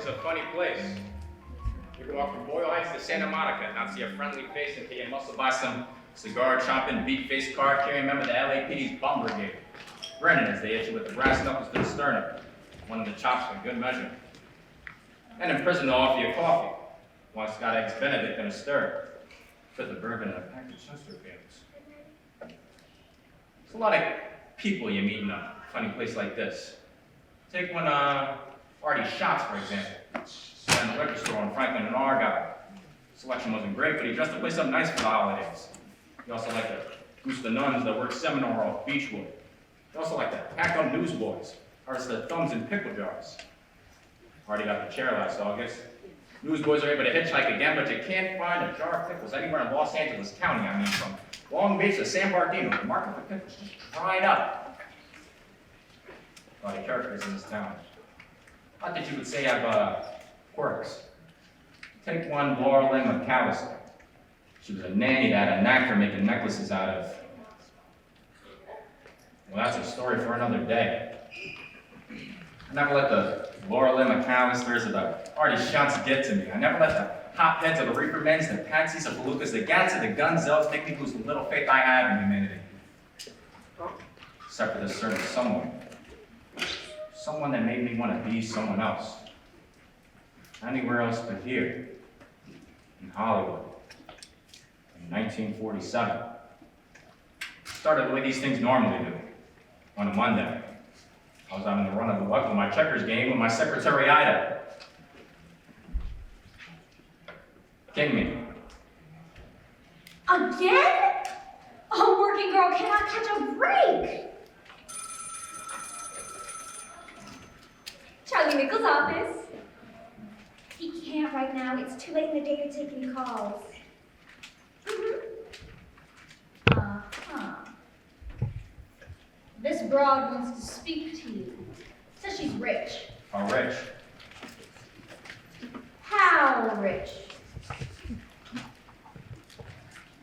is a funny place. You can walk from Boyle Heights to Santa Monica and not see a friendly face until you muscle by some cigar-chomping, beat-faced car-carrying member of the LAPD's bomb brigade. Grinning as they hit you with the brass knuckles to the sternum, one of the chops for good measure. And in prison they'll offer you coffee. Once got eggs Benedict in a stir. Put the bourbon in a pack of Chesterfields. There's a lot of people you meet in a funny place like this. Take one Artie Schatz, for example. At the liquor store in Franklin and Argyle. Selection wasn't great, but he dressed the place up nice for the holidays. He also liked to goose the nuns that worked seminar off Beechwood. He also liked to pack up newsboys, harvest the thumbs in pickle jars. Artie got the chair last August. Newsboys are able to hitchhike again, but you can't find a jar of pickles anywhere in Los Angeles County. I mean, from Long Beach to San Bernardino, the market for pickles just dried up. A lot of characters in this town. Not that you would say I've, quirks. Take one Laura Lynn McAllister. She was a nanny that had a knack for making necklaces out of. Well, that's a story for another day. I never let the Laura Lynn McAllisters or the Artie Schatz get to me. I never let the hopheads of the Reaper Men's, the Patsies, the Belugas, the Gats, and the Gunzels make me lose the little faith I have in humanity. Except for this certain someone. Someone that made me want to be someone else. Anywhere else but here, in Hollywood, in 1947. Started the way these things normally do, on a Monday. I was out in the run of the luck with my checkers game with my secretary Ida. King me. Again? A working girl cannot catch a break. Charlie Nichols' office. He can't right now. It's too late in the day to take any calls. Uh-huh. This broad wants to speak to you. Says she's rich. How rich? How rich?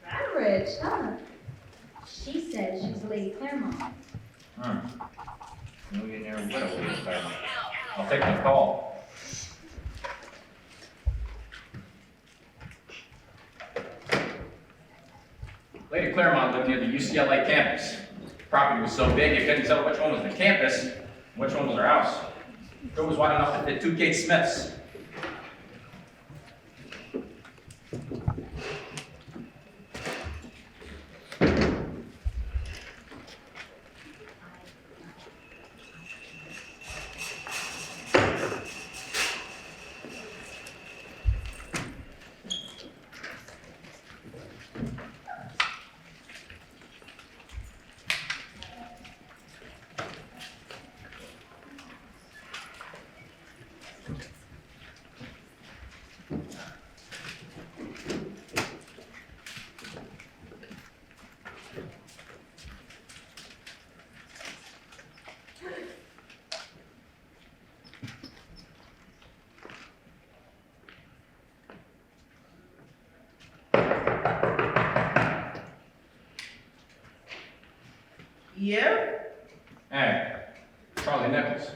That rich, huh? She says she's Lady Claremont. Millionaire widow, Lady Claremont. I'll take the call. Lady Claremont lived near the UCLA campus. The property was so big you couldn't tell which one was the campus and which one was her house. It was wide enough to fit 2 Kate Smiths. Yeah? Hey, Charlie Nichols.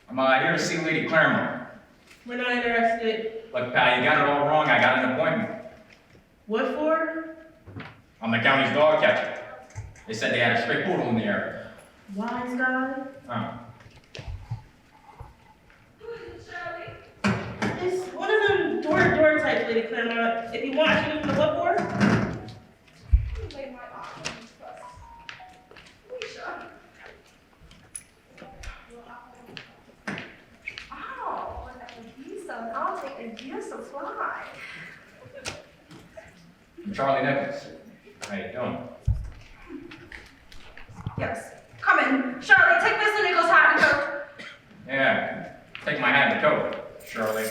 I'm here to see Lady Claremont. We're not interested. Look, pal, you got it all wrong. I got an appointment. What for? I'm the county's dog catcher. They said they had a stray poodle in the area. Wise guy? It's one of them door-to-door type, Lady Claremont. If you want, you know what for? Lay my arm on his bust. Alicia. Oh, I'll take a gift supply. I'm Charlie Nichols. How you doing? Yes. Come in. Shirley, take Mr. Nichols' hat and coat. Yeah, take my hat and coat, Shirley.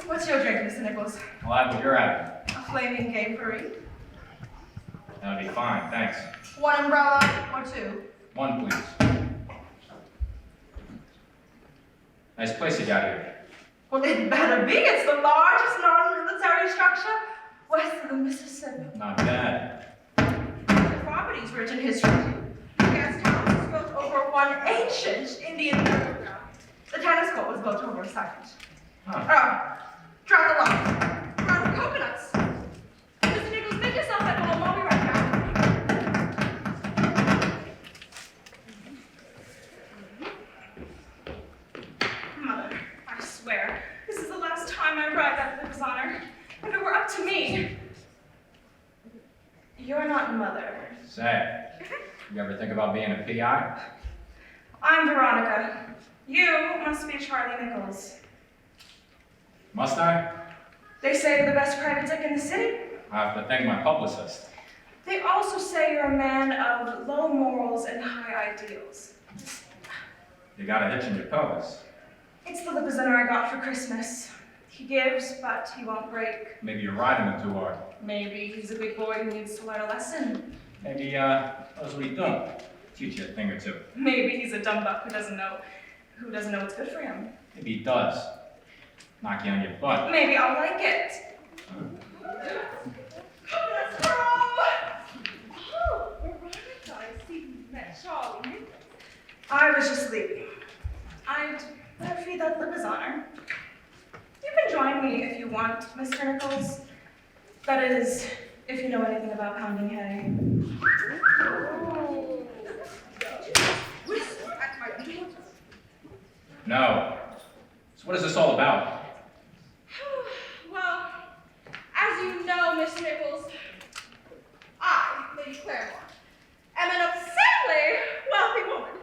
What's your drink, Mr. Nichols? I'll have what you're having. A flaming capery. That'll be fine, thanks. One umbrella or 2? One, please. Nice place you got here. Well, it better be. It's the largest non-military structure west of the Mississippi. Not bad. The property's rich in history. The guest house is built over one ancient Indian river. The tennis court was built over a second. Huh. Drop the line. We're out of coconuts. Mr. Nichols, make yourself at home. I'll be right back. Mother, I swear, this is the last time I ride that Clive's honor. If it were up to me. You're not mother. Say, you ever think about being a PI? I'm Veronica. You must be Charlie Nichols. Must I? They say you're the best private dick in the city. I have to thank my publicist. They also say you're a man of low morals and high ideals. You got a hitch in your pelvis. It's the limousiner I got for Christmas. He gives, but he won't break. Maybe you're riding him too hard. Maybe he's a big boy who needs to learn a lesson. Maybe, knows what he's doing. Teach you a thing or two. Maybe he's a dumb buck who doesn't know what's good for him. Maybe he does. Knock you on your butt. Maybe I'll like it. Let's go! Oh, Veronica, I see you met Charlie Nichols. I was just leaving. I'd better feed that lip his honor. You can join me if you want, Mr. Nichols. That is, if you know anything about pounding hay. No. So what is this all about? Well, as you know, Miss Nichols, I, Lady Claremont, am an absurdly wealthy woman.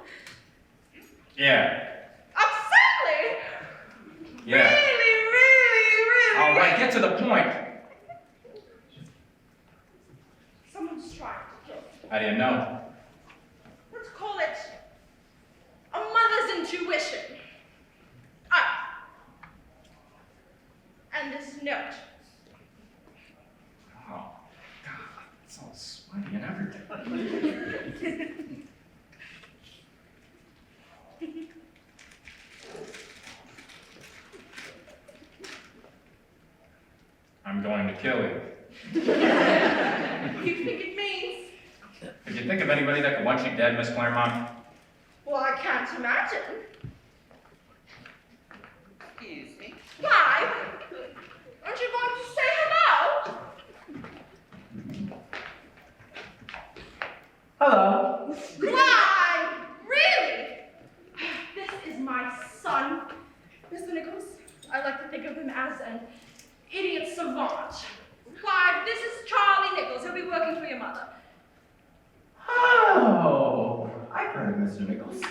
Yeah. Absurdly! Yeah. Really. All right, get to the point. Someone's trying to kill me. How do you know? Let's call it a mother's intuition. And this note. Oh, God, it's all sweaty and everything. I'm going to kill you. What do you think it means? Could you think of anybody that could want you dead, Miss Claremont? Well, I can't imagine. Excuse me. Clive, aren't you going to say hello? Hello. Clive, really? This is my son, Mr. Nichols. I like to think of him as an idiot savant. Clive, this is Charlie Nichols. He'll be working for your mother. Oh, I've heard of Mr. Nichols.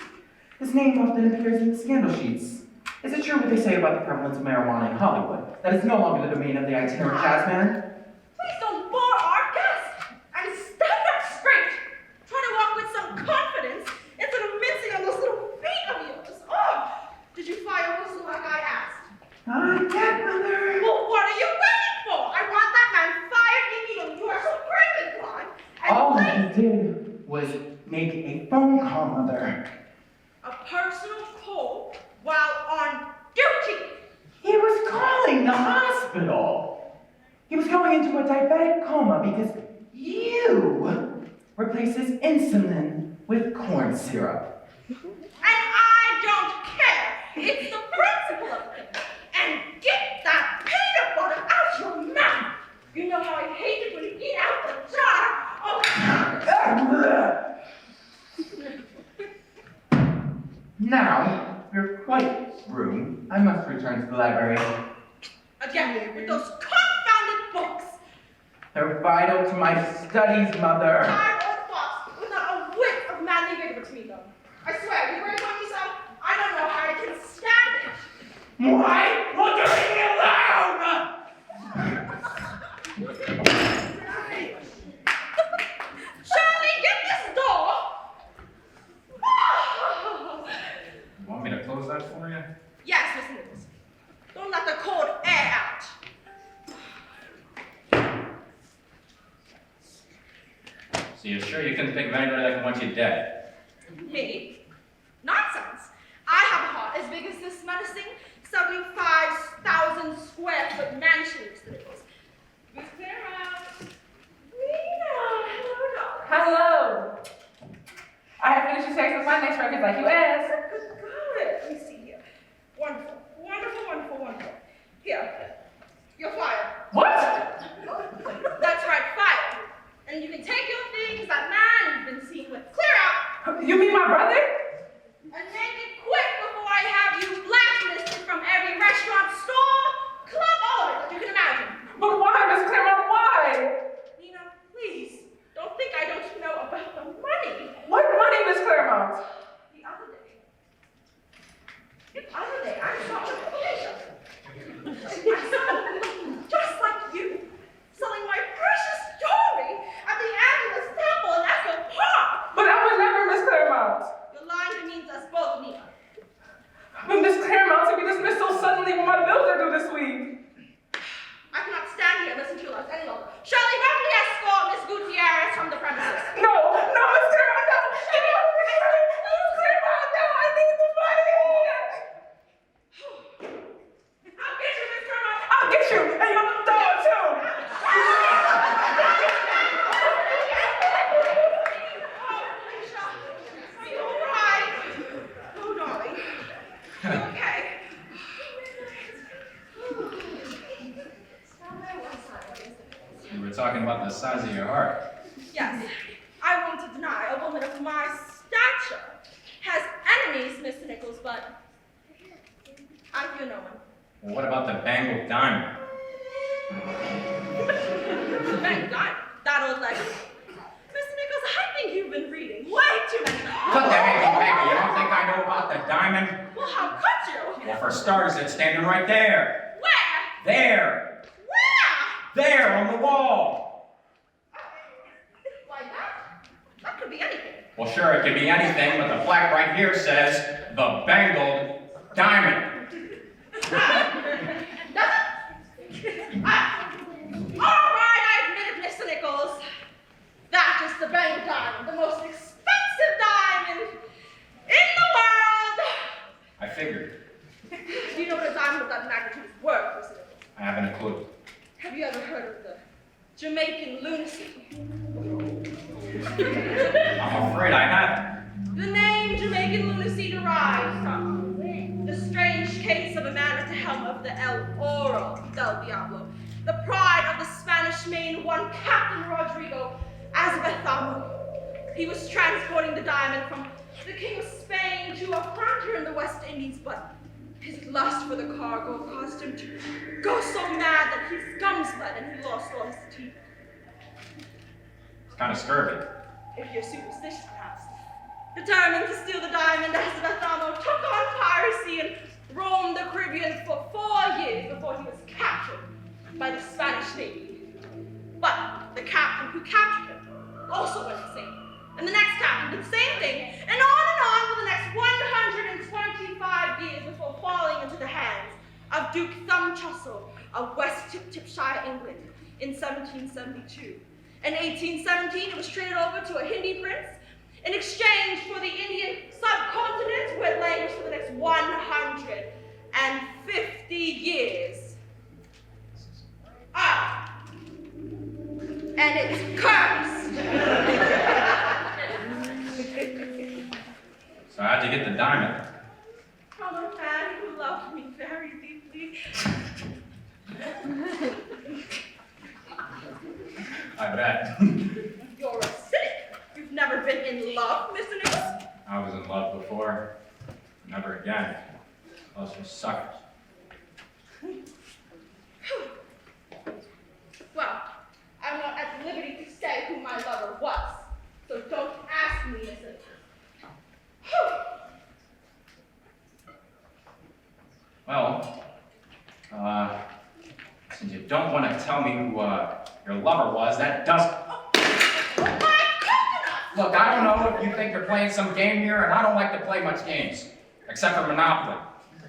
His name often appears in scandal sheets. Is it true what they say about the prevalence of marijuana in Hollywood? That it's no longer the domain of the itinerant jazzman? Please don't bore our guest. And stand up straight. Try to walk with some confidence instead of mincing on those little feet of yours. Oh, did you fire a whistle like I asked? I can't, Mother. Well, what are you waiting for? I want that man fired immediately. You are so crazy, Clive. And All please, he did was make a phone call, Mother. a personal call while on duty. He was calling the hospital. He was going into a diabetic coma because you replaced his insulin with corn syrup. And I don't care. It's the principle of it. And get that peanut butter out your mouth. You know how I hate it when you eat out the jar. Oh, Now, you're quite rude. I must return to the library. again, with those confounded books. They're vital to my studies, Mother. Tired old thoughts with not a whit of manly vigor between them. I swear, you bring on yourself, I don't know how I can stand it. Why? Well, you're leaving me alone! Charlie, get this door! You want me to close that for you? Yes, Miss Nichols. Don't let the cold air out. So you're sure you couldn't think of anybody that can want you dead? Me? Nonsense. I have a heart as big as this menacing 75,000 square foot mansion, Mr. Nichols. Miss Claremont. Rena, hello, darling. Hello. I have finished your sex with my next record like you asked. Good. Let me see here. Here. You're fired. What? That's right, fired. And you can take your things, that man you've been seen with. Clear out. You mean my brother? And make it quick before I have you blacklisted from every restaurant, store, club, all of it that you can imagine. But why, Miss Claremont, why? Nina, please, don't think I don't know about the money. What money, Miss Claremont? The other day, I saw a picture. I saw a woman just like you, selling my precious jewelry at the Angelus Temple in Echo Park. But I would never, Miss Claremont. Your line demeans us both, Nina. But Miss Claremont, to be dismissed so suddenly when my bills are due this week. I cannot stand here and listen to your lies any longer. Shall we roughly escort Miss Gutierrez from the premises? No, Miss Claremont, no. Miss Claremont, no, I need the money. I'll get you, Miss Claremont. I'll get you, and you'll throw it too. Alicia, are you all right? Oh, darling. You okay? You were talking about the size of your heart. Yes, I won't deny a woman of my stature has enemies, Mr. Nichols, but I fear no one. Well, what about the bangled diamond? Thank God, that old legend. Mr. Nichols, I think you've been reading way too many. Cut that hanky panky. You don't think I know about the diamond? Well, how could you? Well, for starters, it's standing right there. Where? There. Where? There, on the wall. Why that? That could be anything. Well, sure, it could be anything, but the plaque right here says, the bangled diamond. Does it? All right, I admit it, Mr. Nichols. That is the bank diamond, the most expensive diamond in the world. I figured. Do you know what a diamond of that magnitude is worth, Mr. Nichols? I haven't a clue. Have you ever heard of the Jamaican lunacy? I'm afraid I haven't. The name Jamaican lunacy derives from the strange case of a man at the helm of the El Oro del Diablo, the pride of the Spanish Main, one Captain Rodrigo Azabethamo. He was transporting the diamond from the King of Spain to a planter in the West Indies, but his lust for the cargo caused him to go so mad that his gums bled and he lost all his teeth. It's kind of scurvy. If you're superstitious, perhaps. Determined to steal the diamond, Azabethamo took on piracy and roamed the Caribbean for 4 years before he was captured by the Spanish Navy. But the captain who captured him also went insane. And the next captain did the same thing, and on for the next 125 years before falling into the hands of Duke Thumb Trussell of West Tipshire, England, in 1772. In 1817, it was traded over to a Hindi prince in exchange for the Indian subcontinent, where it languished for the next 150 years. And it's cursed. So how'd you get the diamond? From a man who loved me very deeply. I bet. You're a cynic. You've never been in love, Mr. Nichols. I was in love before. Never again. Those were suckers. Well, I'm not at liberty to say who my lover was, so don't ask me, Mr. Nichols. Well, since you don't want to tell me who your lover was, that doesn't... Look, I don't know if you think you're playing some game here, and I don't like to play much games, except for Monopoly.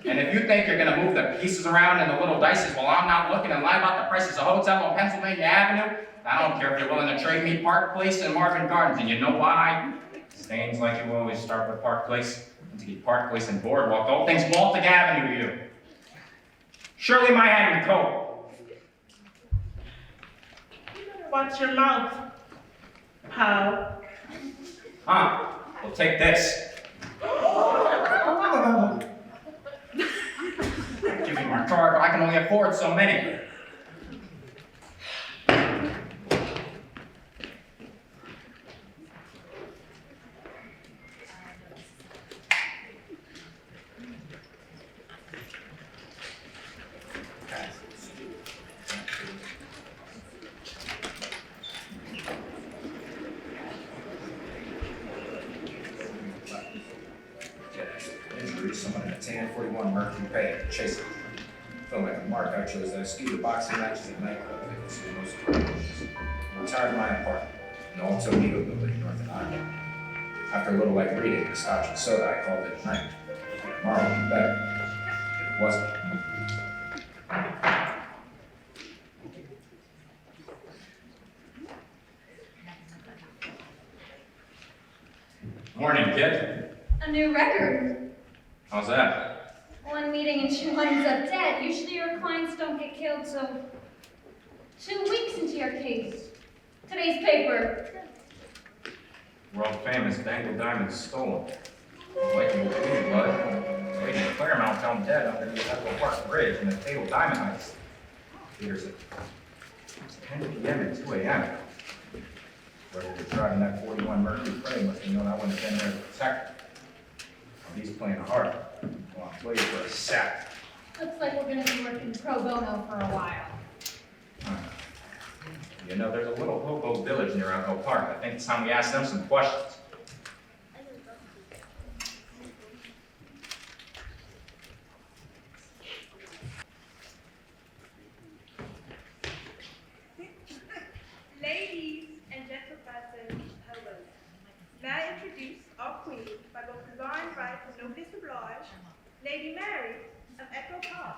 And if you think you're going to move the pieces around in the little dices while I'm not looking and lie about the prices of hotel on Pennsylvania Avenue, I don't care if you're willing to trade me Park Place and Marvin Gardens. And you know why? Stains like you always start with Park Place. And to get Park Place and Boardwalk, the whole thing's Waltic Avenue to you. Surely my hat and coat. Watch your mouth, pal. Huh? Well, take this. Give me more I'm sorry, but I can only afford so many. Injury, someone in a 1041 Mercury Pay, chase it. Felt like a mark. I chose that scooter boxing matches at nightclub tickets for most occasions. I'm retired in my apartment, an Alto Nido building north of Iowa. After a little light reading and a scotch and soda, I called it a night. Tomorrow will be better. It wasn't. Morning, kid. A new record. How's that? One meeting and she winds up dead. Usually your clients don't get killed, so 2 weeks into your case. Today's paper. World famous Bengal diamond stolen. Unlikely to blood. Lady Claremont found dead underneath the Echo Park Bridge in a fatal diamond heist. Peter's at 10 p.m. and 2 a.m. Whether they're driving that 41 Mercury frame must have known I wouldn't have been there to protect her. He's playing hard. Well, I'll play you for a sack. Looks like we're gonna be working pro bono for a while. You know, there's a little hobo village near Echo Park. I think it's time we ask them some questions. Ladies and gentlemen, hello. May I introduce our queen by both design right and no disoblige, Lady Mary of Echo Park.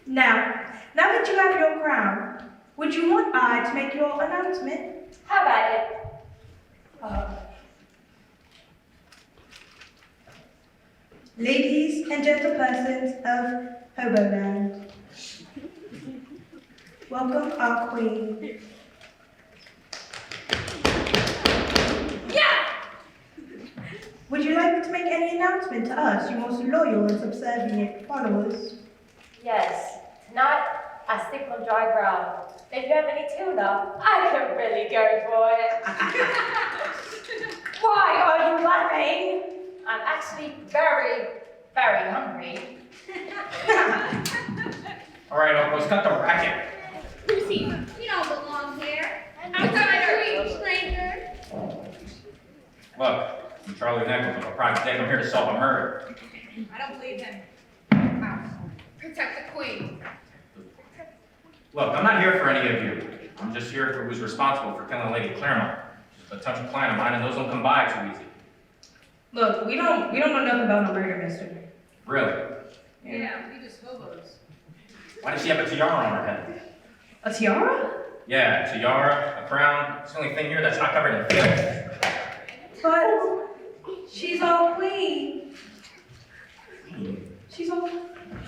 Now that you have your crown, would you want I to make your announcement? How about it? Ladies and gentlepersons of Hoboland, welcome our queen. Yeah! Would you like to make any announcement to us, your most loyal and subservient followers? Yes, tonight I stick on dry ground. If you have any tuna, I can really go for it. Why are you laughing? I'm actually very, very hungry. All right, let's cut the racket. Lucy, you don't belong here. I'm sorry, stranger. Look, I'm Charlie Nichols. I'm a private detective. I'm here to solve a murder. I don't believe him. Protect the queen. Look, I'm not here for any of you. I'm just here for who's responsible for killing Lady Claremont. She's a potential client of mine, and those don't come by too easy. Look, we don't know nothing about no murder, mister. Really? Yeah, we just hobos. Why does she have a tiara on her head? A tiara? Yeah, a tiara, a crown. It's the only thing here that's not covered in filth. But she's all queen. She's all...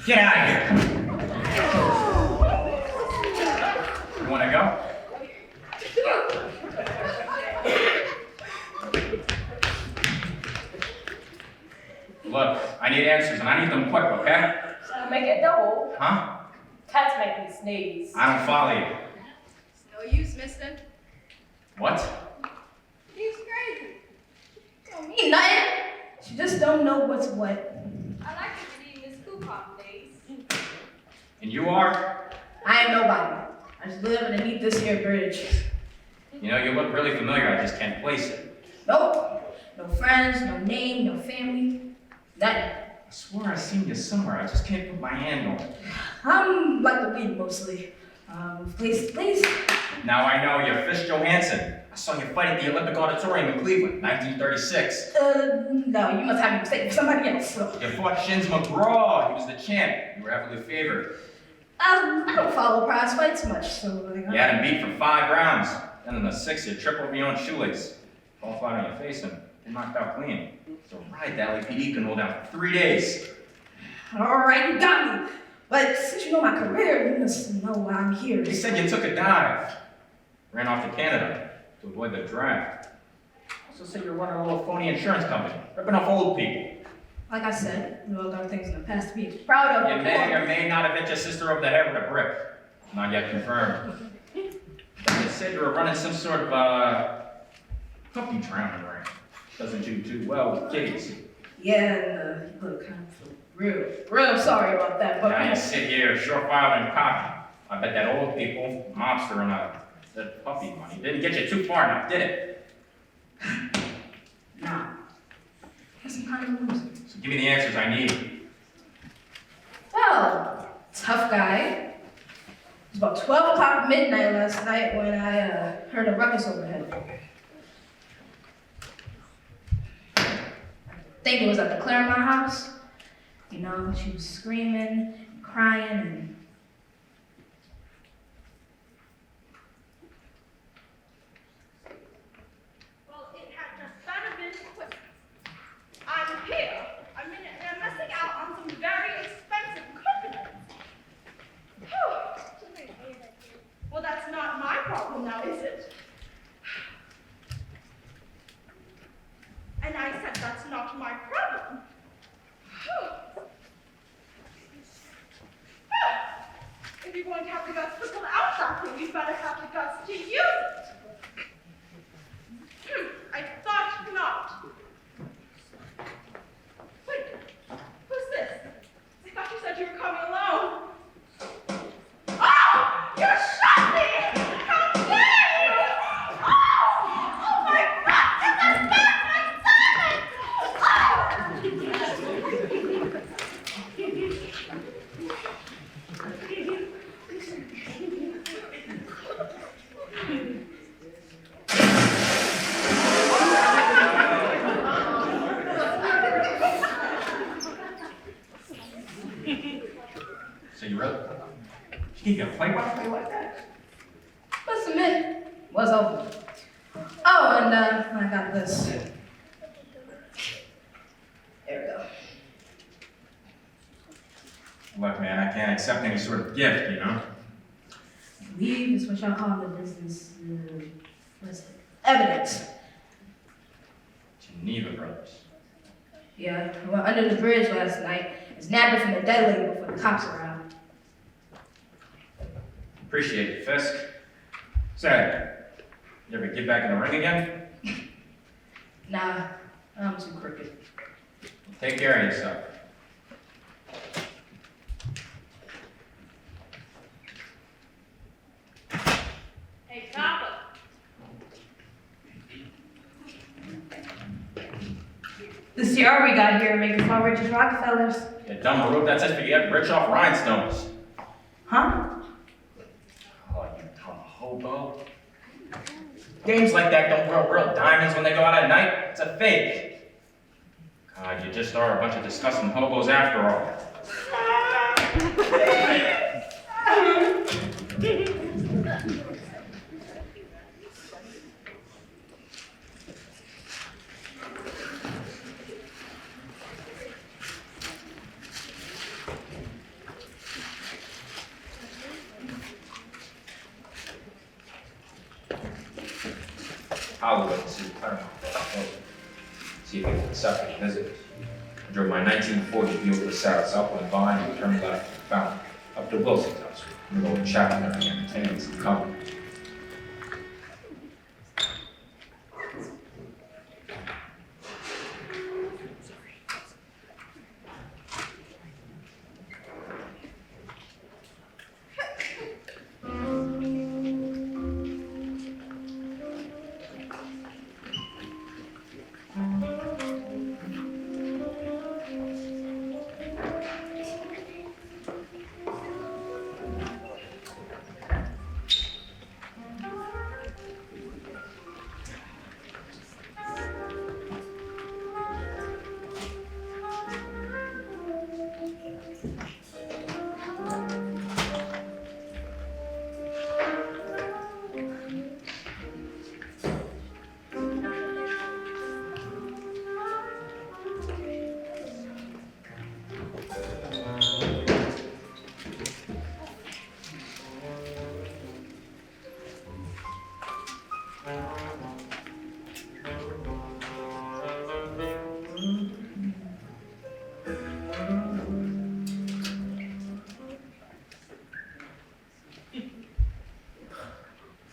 Get out of here! You wanna go? Look, I need answers, and I need them quick, okay? Shall I make it double? Huh? Cats make me sneeze. I don't follow you. It's no use, mister. What? He's crazy. Don't mean nothing. She just don't know what's what. I like to read Miss Coupon days. And you are? I am nobody. I just live underneath this here bridge. You know, you look really familiar, I just can't place it. Nope. No friends, no name, no family. Nothing. I swore I seen you somewhere, I just can't put my hand on it. I'm like the weed mostly. Place to place. Now I know you're Fish Johansson. I saw you fight at the Olympic Auditorium in Cleveland, 1936. No, you must have me mistaken for somebody else. You fought Shins McGraw, he was the champ. You were heavily favored. I don't follow prize fights much, so like. You had him beat for 5 rounds. Then in the 6th, you tripped over your own shoelace. Fall flat on your face and knocked out clean. So ride that LAPD can hold down for 3 days. Alright, you got me. But since you know my career, you must know why I'm here. They said you took a dive. Ran off to Canada to avoid the draft. So say you're running a little phony insurance company, ripping off old people. Like I said, we all got things in the past to be proud of. You may or may not have hit your sister over the head with a brick. Not yet confirmed. But you said you were running some sort of, puppy drowning ring. Doesn't do too well with kids. Yeah, and look, I'm real sorry about that, but Now you sit here, surefire and cocky. I bet that old people, mobster and that puppy money didn't get you too far enough, did it? nah. Guess I'm kind of losing. So give me the answers I need. Well, tough guy. It was about 12 o'clock midnight last night when I heard a ruckus overhead. I think it was at the Claremont house. You know, she was screaming, and crying, and Well, it had just better been quick. I'm here. I mean, they're missing out on some very expensive coconuts. Whew. Well, that's not my problem now, is it? And I said that's not my problem. Whew. If you're going to have the guts to pull out something, you better have the guts to use it. I thought not. Wait, who's this? I thought you said you were coming alone. Oh! You shot me! How dare you! Oh! Oh my God! This is not So you really? She gave you a play-by-play like that? must admit, was over. Oh, and I got this. There we go. Look, man, I can't accept any sort of gift, you know? I believe it's what y'all call the business, what is it? Evidence. Geneva Brothers. Yeah, I went under the bridge last night and snapped it from the dead lady before the cops arrived. Appreciate it, Fisk. Say, you ever get back in the ring again? Nah, I'm too crooked. Take care of yourself. Hey, Papa. The CR we got here make us all rich as Rockefellers. You dumb Baruch, that's just for you get rich off rhinestones. Huh? Oh, you dumb hobo. Games like that don't grow real diamonds when they go out at night. It's a fake. God, you just are a bunch of disgusting hobos after all. Hollywood to see Claremont. See if they can accept the visit. I drove my 1940 Buick LaSalle southward line and turned left and found up to Wilson's house. We're going to chat with her and entertaining some company.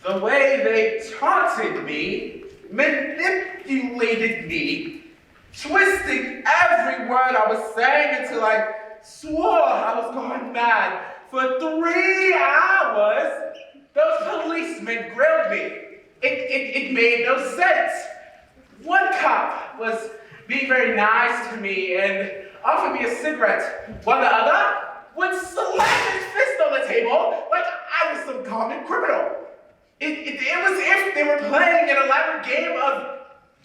The way they taunted me, manipulated me, twisting every word I was saying until I swore I was going mad. For 3 hours, those policemen grilled me. It made no sense. One cop was being very nice to me and offered me a cigarette, while the other would slam his fist on the table like I was some common criminal. It was as if they were playing an elaborate game of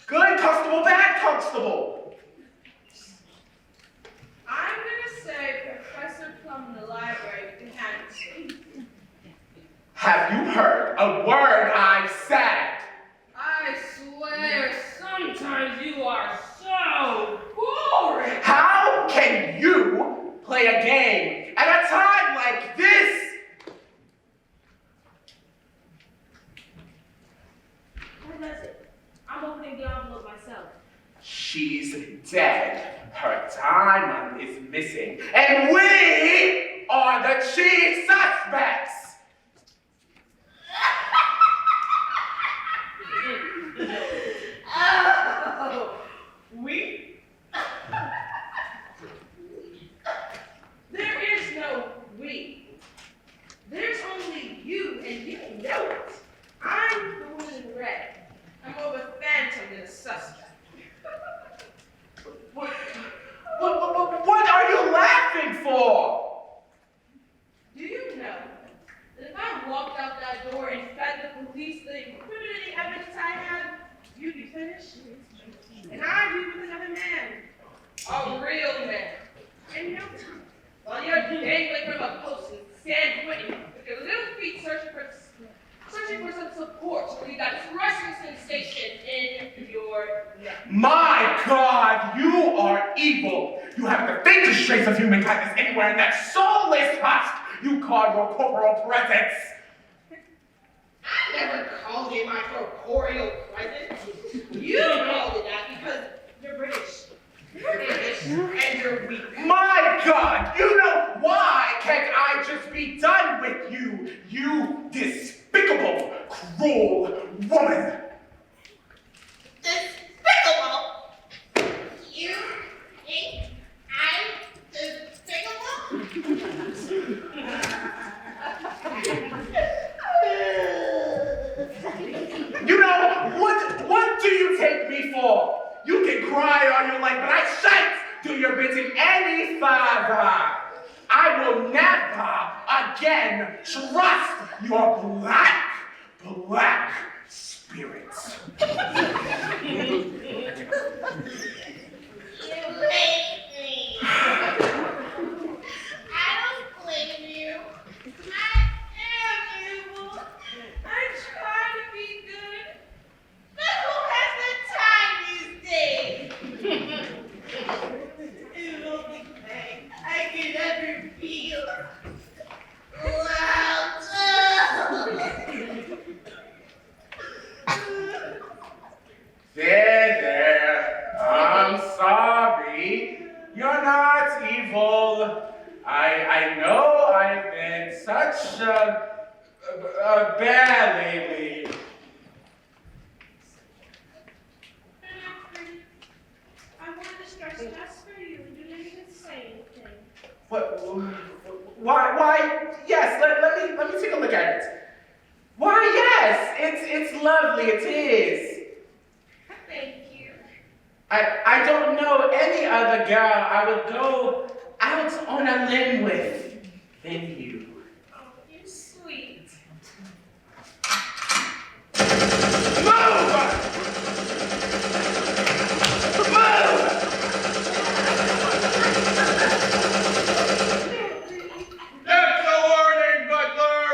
good constable, bad constable. I'm gonna say Professor Plum in the library can handle it. Have you heard a word I've said? I swear, sometimes you are so boring. How can you play a game at a time like this? What is it? I'm opening the envelope myself. She's dead. Her diamond is missing. And we are the chief suspects. Oh, we? There is no we. There's only you, and you know it. I'm the one in red. I'm more of a phantom than a suspect. What are you laughing for? Do you know that if I walked out that door and fed the police the incriminating evidence I have, you'd be finished? And I'd be with another man. A real man. And you know, while you're dangling from a post in San Quentin with your little feet searching for some support when you got this rushing sensation in your neck. My God, you are evil. You have the faintest trace of human kindness anywhere in that soulless husk you call your corporal presence. I never called it my corporeal presence. You called it that because you're British. You're British and you're weak. My God, you know why can't I just be done with you, you despicable, cruel woman? Despicable? You think I'm despicable? You know, what do you take me for? You can cry all you like, but I shan't do your bidding any further. I will never again trust your black spirits. You hate me. I don't blame you. I am evil. I try to be good. But who has the time these days? It will be pain I can never feel. Wow. There, I'm sorry. You're not evil. I know I've been such a bear lately. I wanted to stress just for you and you didn't even say anything. Why, yes, let me take a look at it. Why, yes, it's lovely, it is. Thank you. I don't know any other girl I would go out on a limb with than you. Oh, you're sweet. Move! That's a warning, butler!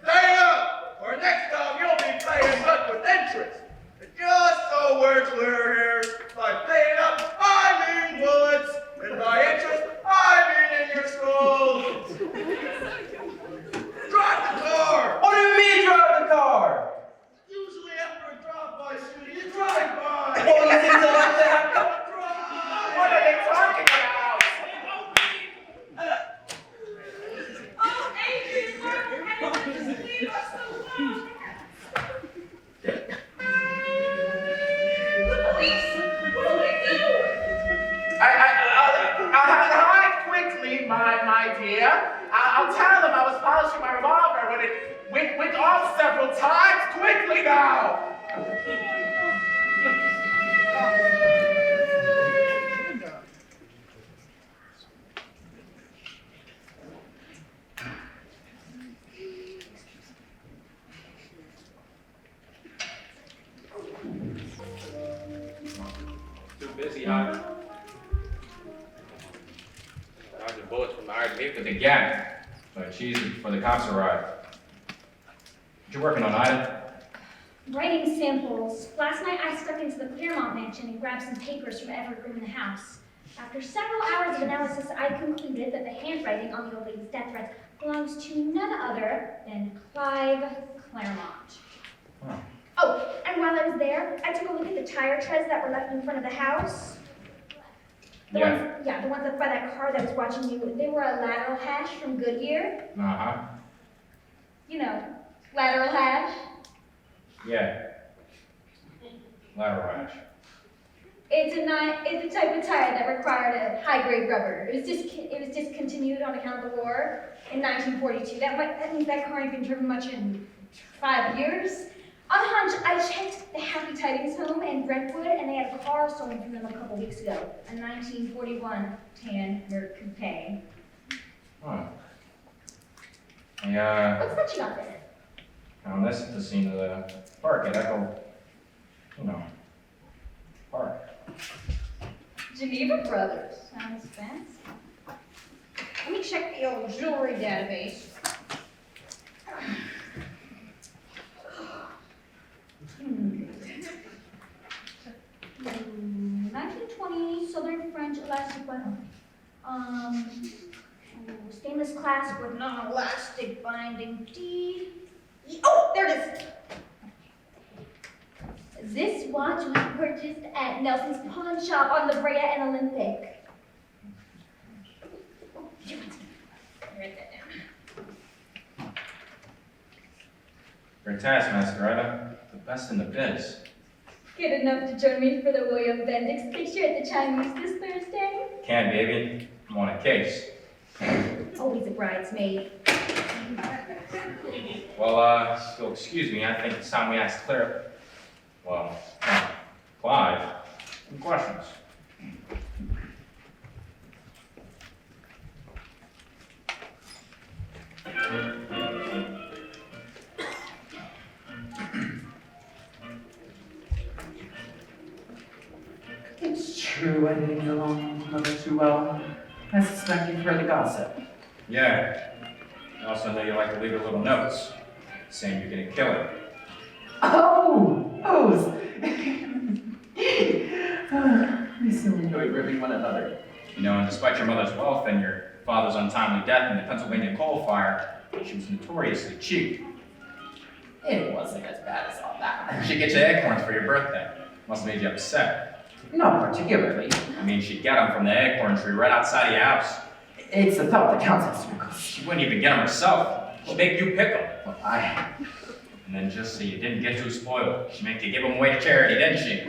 Stay up, or next time you'll be paying up with interest. And just so we're clear here, by paying up, I mean bullets, and by interest, I mean in your skull. Too busy, huh? Dodging bullets from the hired vehicles again. So it's easy before the cops arrive. What you working on, Ida? Writing samples. Last night I stuck into the Claremont mansion and grabbed some papers from every room in the house. After several hours of analysis, I concluded that the handwriting on the old lady's death threats belongs to none other than Clive Claremont. Huh. Oh, and while I was there, I took a look at the tire treads that were left in front of the house. The ones left by that car that was watching you. They were a lateral hash from Goodyear. Uh-huh. You know, lateral hash. Yeah. Lateral rash. It's a type of tire that required a high-grade rubber. It was discontinued on account of the war in 1942. That means that car ain't been driven much in 5 years. On a hunch, I checked the Happy Tidings home in Brentwood, and they had a car stolen from them a couple weeks ago. A 1941 tan Merc Coupe. Huh. What's that you got there? Found this at the scene of the park at Echo, Park. Geneva Brothers. Sounds fancy. Let me check the old jewelry database. 1920 Southern French elastic button. Stainless clasp with non-elastic binding D. Oh, there it is. This watch was purchased at Nelson's pawn shop on La Brea and Olympic. Write that down. You're a taskmaster, Ida. The best in the biz. Good enough to join me for the William Bendix picture at the Chinese this Thursday? Can, baby. I'm on a case. Always a bridesmaid. Well, if you'll excuse me, I think it's time we asked Clive, some questions. It's true I didn't get along with Mother too well. I suspect you've heard the gossip. Yeah. I also know you like to leave her little notes, saying you're gonna kill her. Oh! Those! We still enjoy ribbing one another. You know, and despite your mother's wealth and your father's untimely death in the Pennsylvania coal fire, she was notoriously cheap. It wasn't as bad as all that. She'd get you acorns for your birthday. Must have made you upset. Not particularly. I mean, she'd get them from the acorn tree right outside your house. It's the thought that counts, Mr. Nichols. She wouldn't even get them herself. She'd make you pick them. Well, And then just so you didn't get too spoiled, she'd make you give them away to charity, didn't she?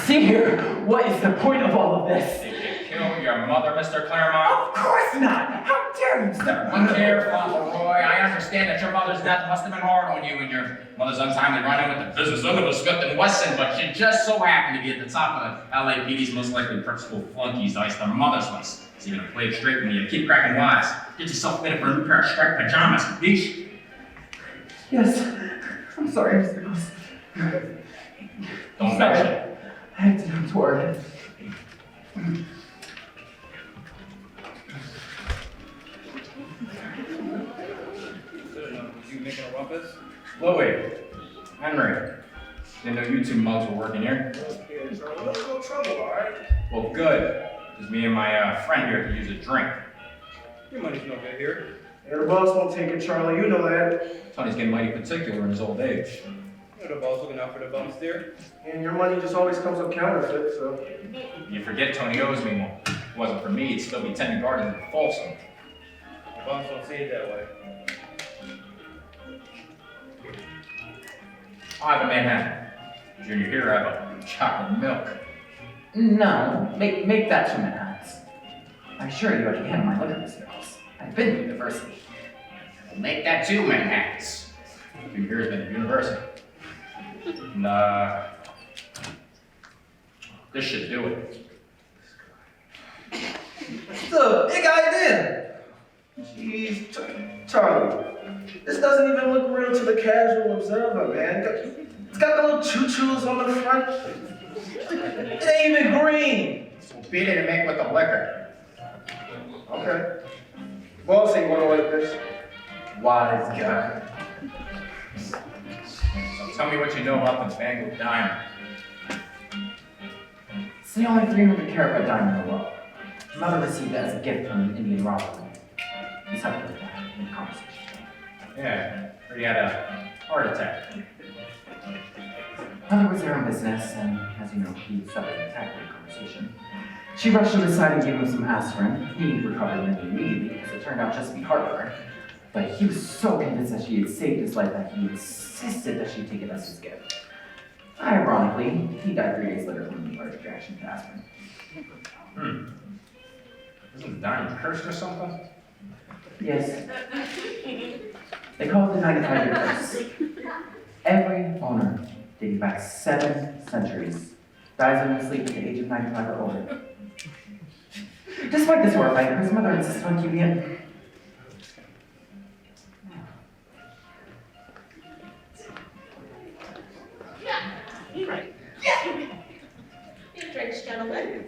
See here, what is the point of all of this? Did you kill your mother, Mr. Claremont? Of course not! How dare you, sir? Look here, Fauntleroy, I understand that your mother's death must have been hard on you and your mother's untimely run-in with the business owner of Smith & Wesson, but she just so happened to be at the top of the LAPD's most likely prep school flunkies to ice their mother's list. So you're gonna play it straight with me and keep cracking wise. Get yourself fitted for a new pair of striped pajamas, bitch. Yes. I'm sorry, Mr. Nichols. Don't mention it. I have to go toward. Was you making a rumpus? Louie, Henry, didn't know you two mugs were working here. Okay, so a little trouble, all right? Well, good, because me and my friend here could use a drink. Your money's no good here. Yeah, the boss won't take it, Charlie. You know that. Tony's getting mighty particular in his old age. You know the boss looking out for the bums there. And your money just always comes up counterfeit, so. You forget Tony owes me one. If it wasn't for me, he'd still be tending gardens in Folsom. The boss don't see it that way. I have a Manhattan. Junior here, I have a chocolate milk. No, make that two Manhattans. I assure you I can handle my liquor, Mr. Nichols. I've been to university. We'll make that 2 Manhattans. Junior here's been at university. Nah. This should do it. It's a big idea. Jeez, Charlie. This doesn't even look real to the casual observer, man. It's got the little choo-choos on the front. It ain't even green. So beat it and make with the liquor. Okay. Boss ain't gonna like this. Wise guy. So tell me what you know about the Bangle Diamond. It's the only 300-carat diamond in the world. Mother received it as a gift from an Indian robber. He's helped with that in conversation. Yeah, heard he had a heart attack. Mother was there on business, and as you know, he suffered an attack during conversation. She rushed him aside and gave him some aspirin. He recovered nearly immediately because it turned out just to be heartburn. But he was so convinced that she had saved his life that he insisted that she take it as his gift. Ironically, he died 3 days later from an allergic reaction to aspirin. Isn't the diamond cursed or something? Yes. They call it the 95-year curse. Every owner, dating back 7 centuries, dies in their sleep at the age of 95 or older. Despite this horrifying, his mother insisted on keeping it. Your drinks, gentlemen.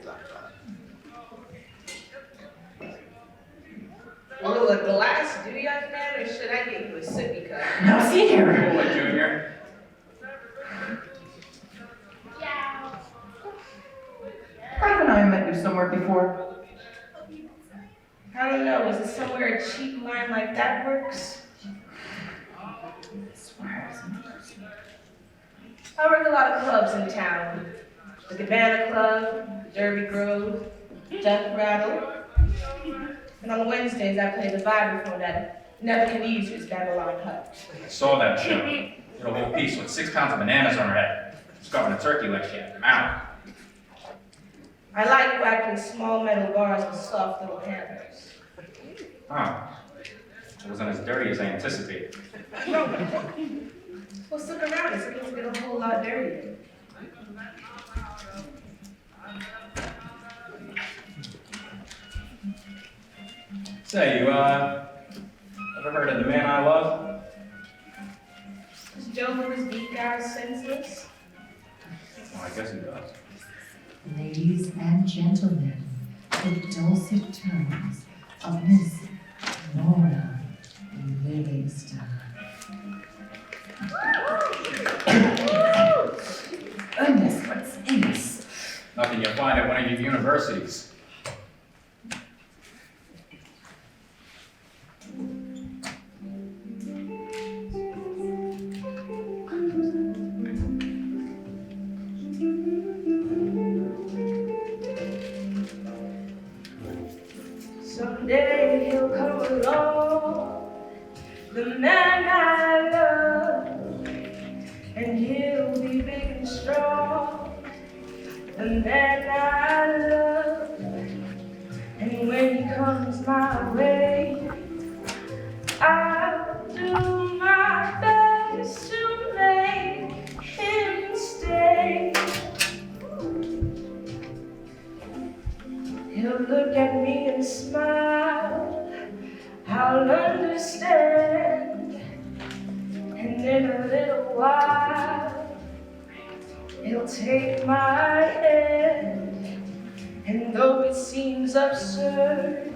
Oh, a glass, do you, young man, or should I get you a sippy cup? Now see here. Cool it, Junior. Clive and I met you somewhere before. I don't know, is it somewhere a cheap line like that works? I swear it's in person. I work a lot of clubs in town. The Cabana Club, Derby Grove, Death Rattle. And on Wednesdays, I play the vibraphone at Nebuchadnezzar's Babylon Hut. I saw that show. Did a whole piece with 6 pounds of bananas on her head. Discovered a turkey leg she had in her mouth. I like whacking small metal bars with soft little hammers. Huh. It wasn't as dirty as I anticipated. Well, stick around, it's going to get a whole lot dirtier. Say, you, ever heard of The Man I Love? Does Joe Louis beat guys senseless? Well, I guess he does. Ladies and gentlemen, the dulcet tones of Miss Nora Livingston. Goodness, what's in this? Nothing you'll find at one of your universities. Someday he'll come along, the man I love, and he'll be big and strong, the man I love. And when he comes my way, I'll do my best to make him stay. He'll look at me and smile, I'll understand, and in a little while, he'll take my hand, and though it seems absurd,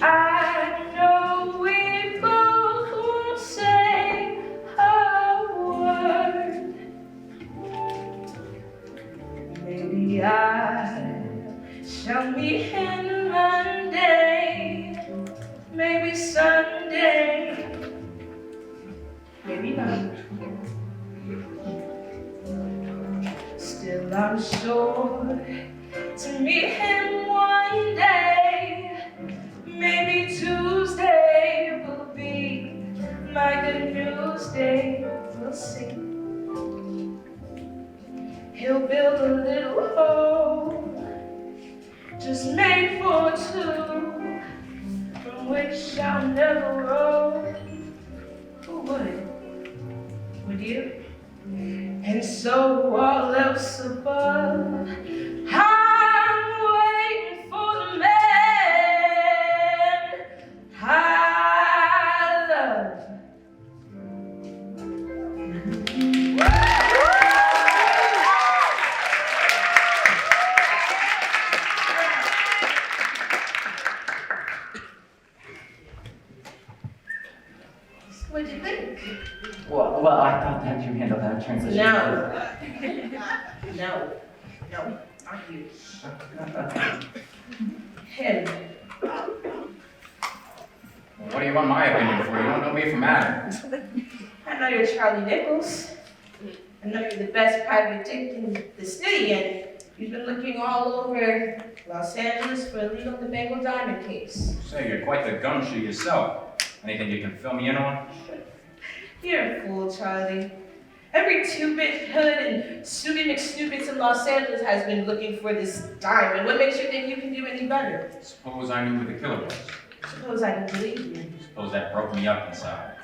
I know we both won't say a word. Maybe I shall meet him Monday, maybe Sunday, maybe not. Still I'm sure to meet him one day, maybe Tuesday will be my good news day. We'll see. He'll build a little home just made for two, from which I'll never roll. Who would? Would you? And so all else above, I'm waiting for the man I love. What'd you think? Well, I thought that you handled that transition. No, not you. Him. Well, what do you want my opinion for? You don't know me from Adam. I know you're Charlie Nichols. I know you're the best private dick in the city, and you've been looking all over Los Angeles for a lead on the Bengal Diamond case. Say, you're quite the gumshoe yourself. Anything you can fill me in on? You're a fool, Charlie. Every two-bit hood and Snoopy McSnoopits in Los Angeles has been looking for this diamond. What makes you think you can do any better? Suppose I knew who the killer was. Suppose I didn't believe you. Suppose that broke me up inside.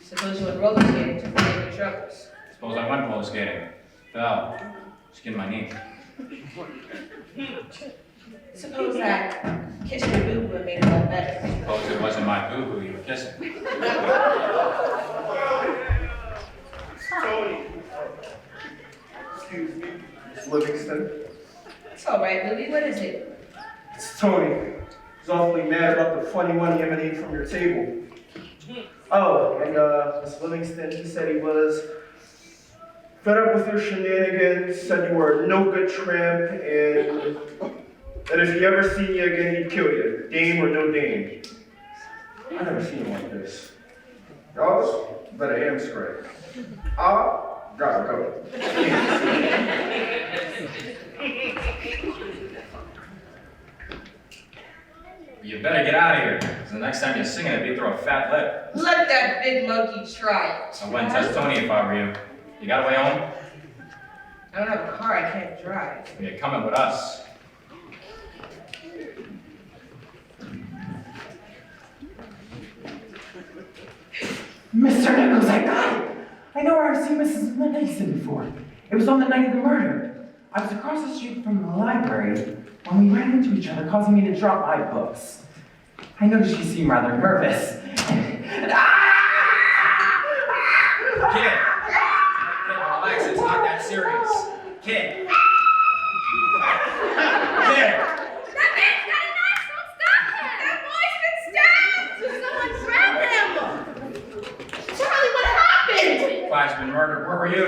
Suppose you went roller skating to forget your troubles. Suppose I went roller skating. Fell. Skinned my knee. Suppose that kissed your boo-boo and made it all better. Suppose it wasn't my boo-boo you were kissing. Tony. Excuse me, Miss Livingston. It's all right, Louie. What is it? It's Tony. He's awfully mad about the funny money emanating from your table. Oh, and Miss Livingston, he said he was fed up with your shenanigans, said you were no good tramp, and that if he ever seen you again, he'd kill you, dame or no dame. I never seen him like this. Y'all, better hamstring. Gotta go. You better get out of here, because the next time you're singing, it'd be through a fat lip. Let that big monkey try it. I wouldn't touch Tony if I were you. You got a way home? I don't have a car. I can't drive. You're coming with us. Mr. Nichols, I got it! I know where I've seen Mrs. Livingston before. It was on the night of the murder. I was across the street from the library when we ran into each other, causing me to drop my books. I noticed she seemed rather nervous. Kid! Relax, it's not that serious. Kid! Kid! That man's got a knife, don't stop him! That boy's been stabbed! Someone grab him! Charlie, what happened? Clive's been murdered. Where were you?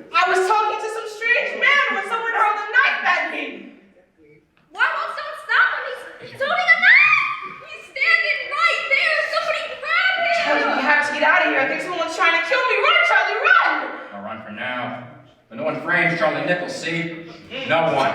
I was talking to some strange man when someone hurled a knife at me. Why won't someone stop him? He's holding a knife! He's standing right there! Somebody grab him! Charlie, we have to get out of here. I think someone's trying to kill me. Run, Charlie, run! I'll run for now. But no one frames Charlie Nichols, see? No one.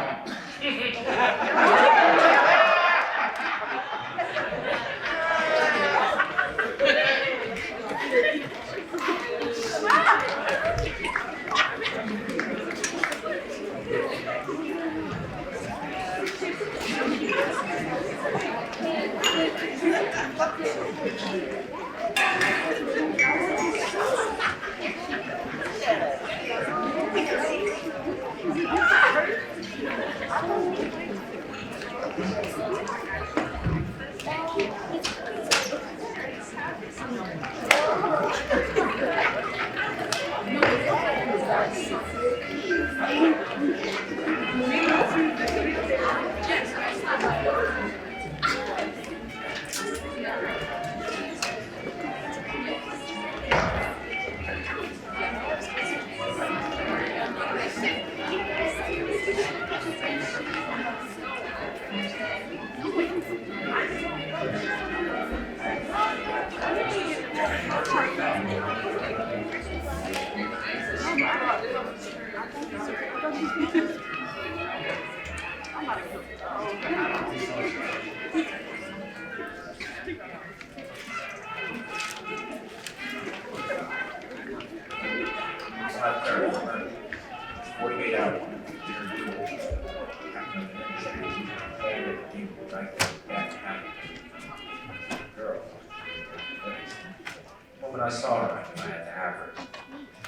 When I saw her, I knew I had to have her.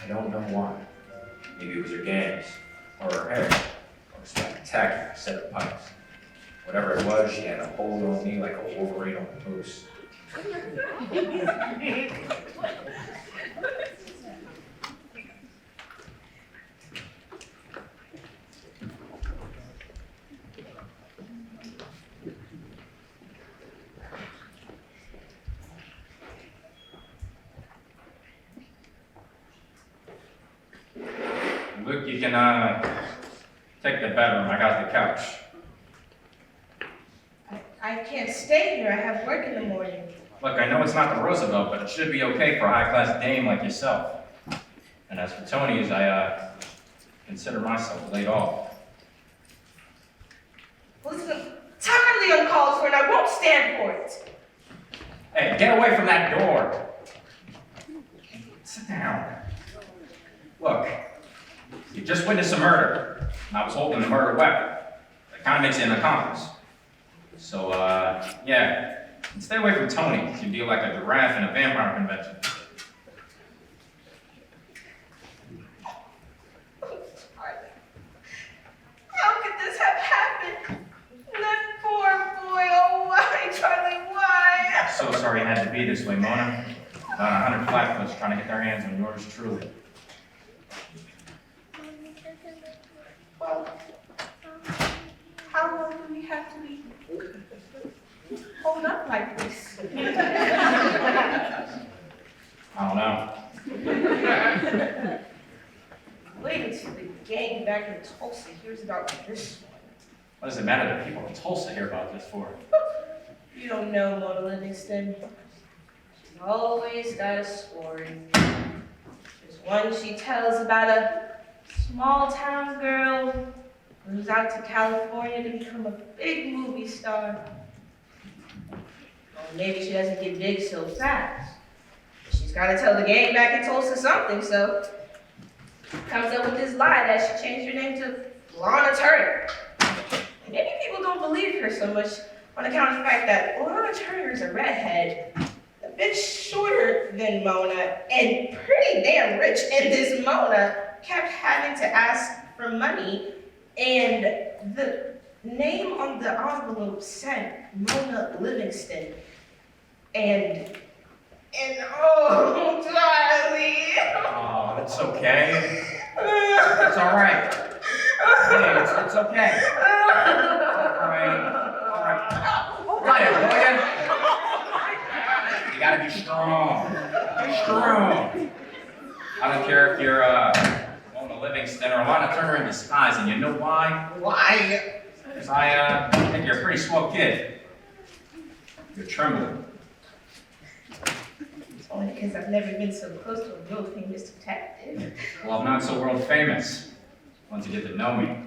I don't know why. Maybe it was her games, or her hair, or a spectacular set of pipes. Whatever it was, she had a hold on me like a Wolverine on a moose. Luke, you can take the bedroom. I got the couch. I can't stay here. I have work in the morning. Look, I know it's not the Roosevelt, but it should be okay for a high-class dame like yourself. And as for Tony's, I consider myself laid off. Listen, entirely uncalled for, and I won't stand for it. Hey, get away from that door. Sit down. Look, you just witnessed a murder, and I was holding the murder weapon. That kind of makes you an accomplice. So, yeah, and stay away from Tony. You deal like a giraffe in a vampire convention. How could this have happened? That poor boy, oh why, Charlie, why? So sorry it had to be this way, Mona. About 100 flatfoots trying to get their hands on yours truly. Well, how long do we have to be hold up like this? I don't know. Wait until the gang back in Tulsa hears about this one. What does it matter that people in Tulsa hear about this for? You don't know Mona Livingston. She's always got a story. There's one she tells about a small town girl who moves out to California to become a big movie star. Well, maybe she doesn't get big so fast. But she's got to tell the gang back in Tulsa something, so comes up with this lie that she changed her name to Lana Turner. Maybe people don't believe her so much on account of the fact that Lana Turner is a redhead, a bit shorter than Mona, and pretty damn rich. And this Mona kept having to ask for money, and the name on the envelope said Mona Livingston. And oh, Charlie. Oh, it's okay. It's all right. Hey, it's okay. All right. Quiet, boy. You gotta be strong. Be strong. I don't care if you're Mona Livingston or Lana Turner in disguise, and you know why? Why? Because I think you're a pretty swell kid. You're trembling. It's only because I've never been so close to a real famous detective. Well, I'm not so world famous. Once you get to know me.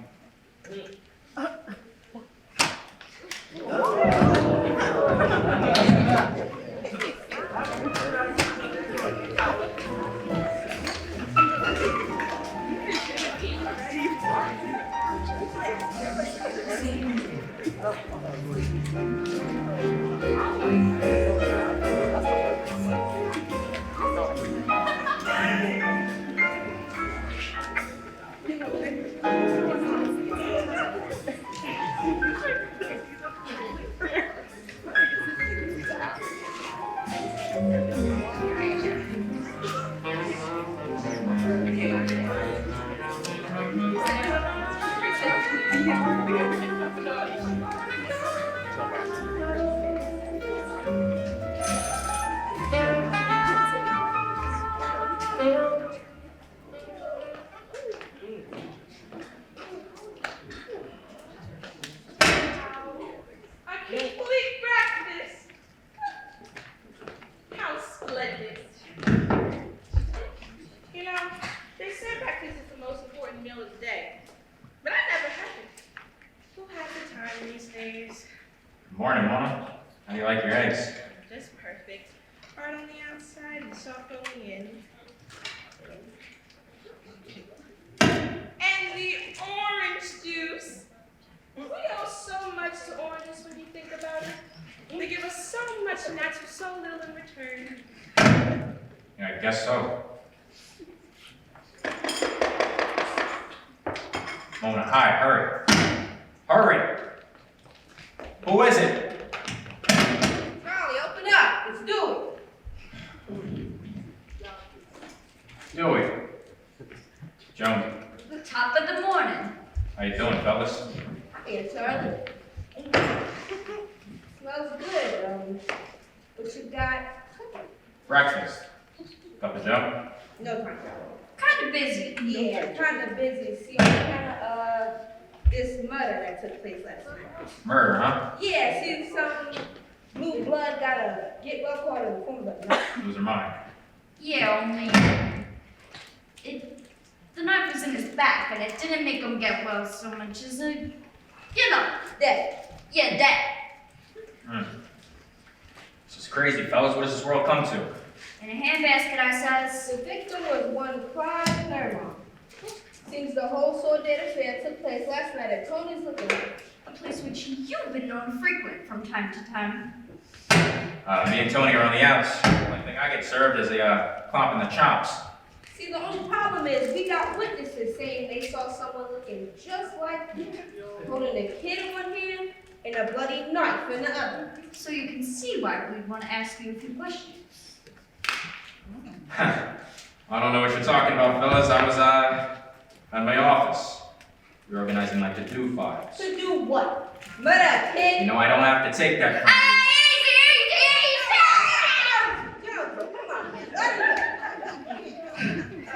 Morning, Mona. How do you like your eggs? Just perfect. Hard on the outside and soft on the in. And the orange juice. We owe so much to oranges when you think about it. They give us so much and ask for so little in return. Yeah, I guess so. Mona, hi, hurry. Hurry! Who is it? Charlie, open up. It's Dewey. Dewey. Jonesy. The top of the morning. How you doing, fellas? Hey, Charlie. Smells good. What you got? Breakfast. Cup of joe? No time. Kind of busy. Yeah, kind of busy. See, on account of this murder that took place last night. Murder, huh? Yeah, see, some blue blood got a get well caught in the form of a knife. Lose her mind. Yeah, only the knife was in his back, and it didn't make him get well so much as Dead. Yeah, that. This is crazy, fellas. What does this world come to? In a handbasket, I says. The victim was one Clive Claremont. Seems the whole sordid affair took place last night at Tony's looking A place which you've been known to frequent from time to time. Me and Tony are on the outs. The only thing I get served is a clomp in the chops. See, the only problem is we got witnesses saying they saw someone looking just like you, holding a kid in one hand and a bloody knife in the other. So you can see why we'd want to ask you a few questions. I don't know what you're talking about, fellas. I was, at my office. We're organizing, like, the do files. To do what? Murder a kid? You know, I don't have to take that from you.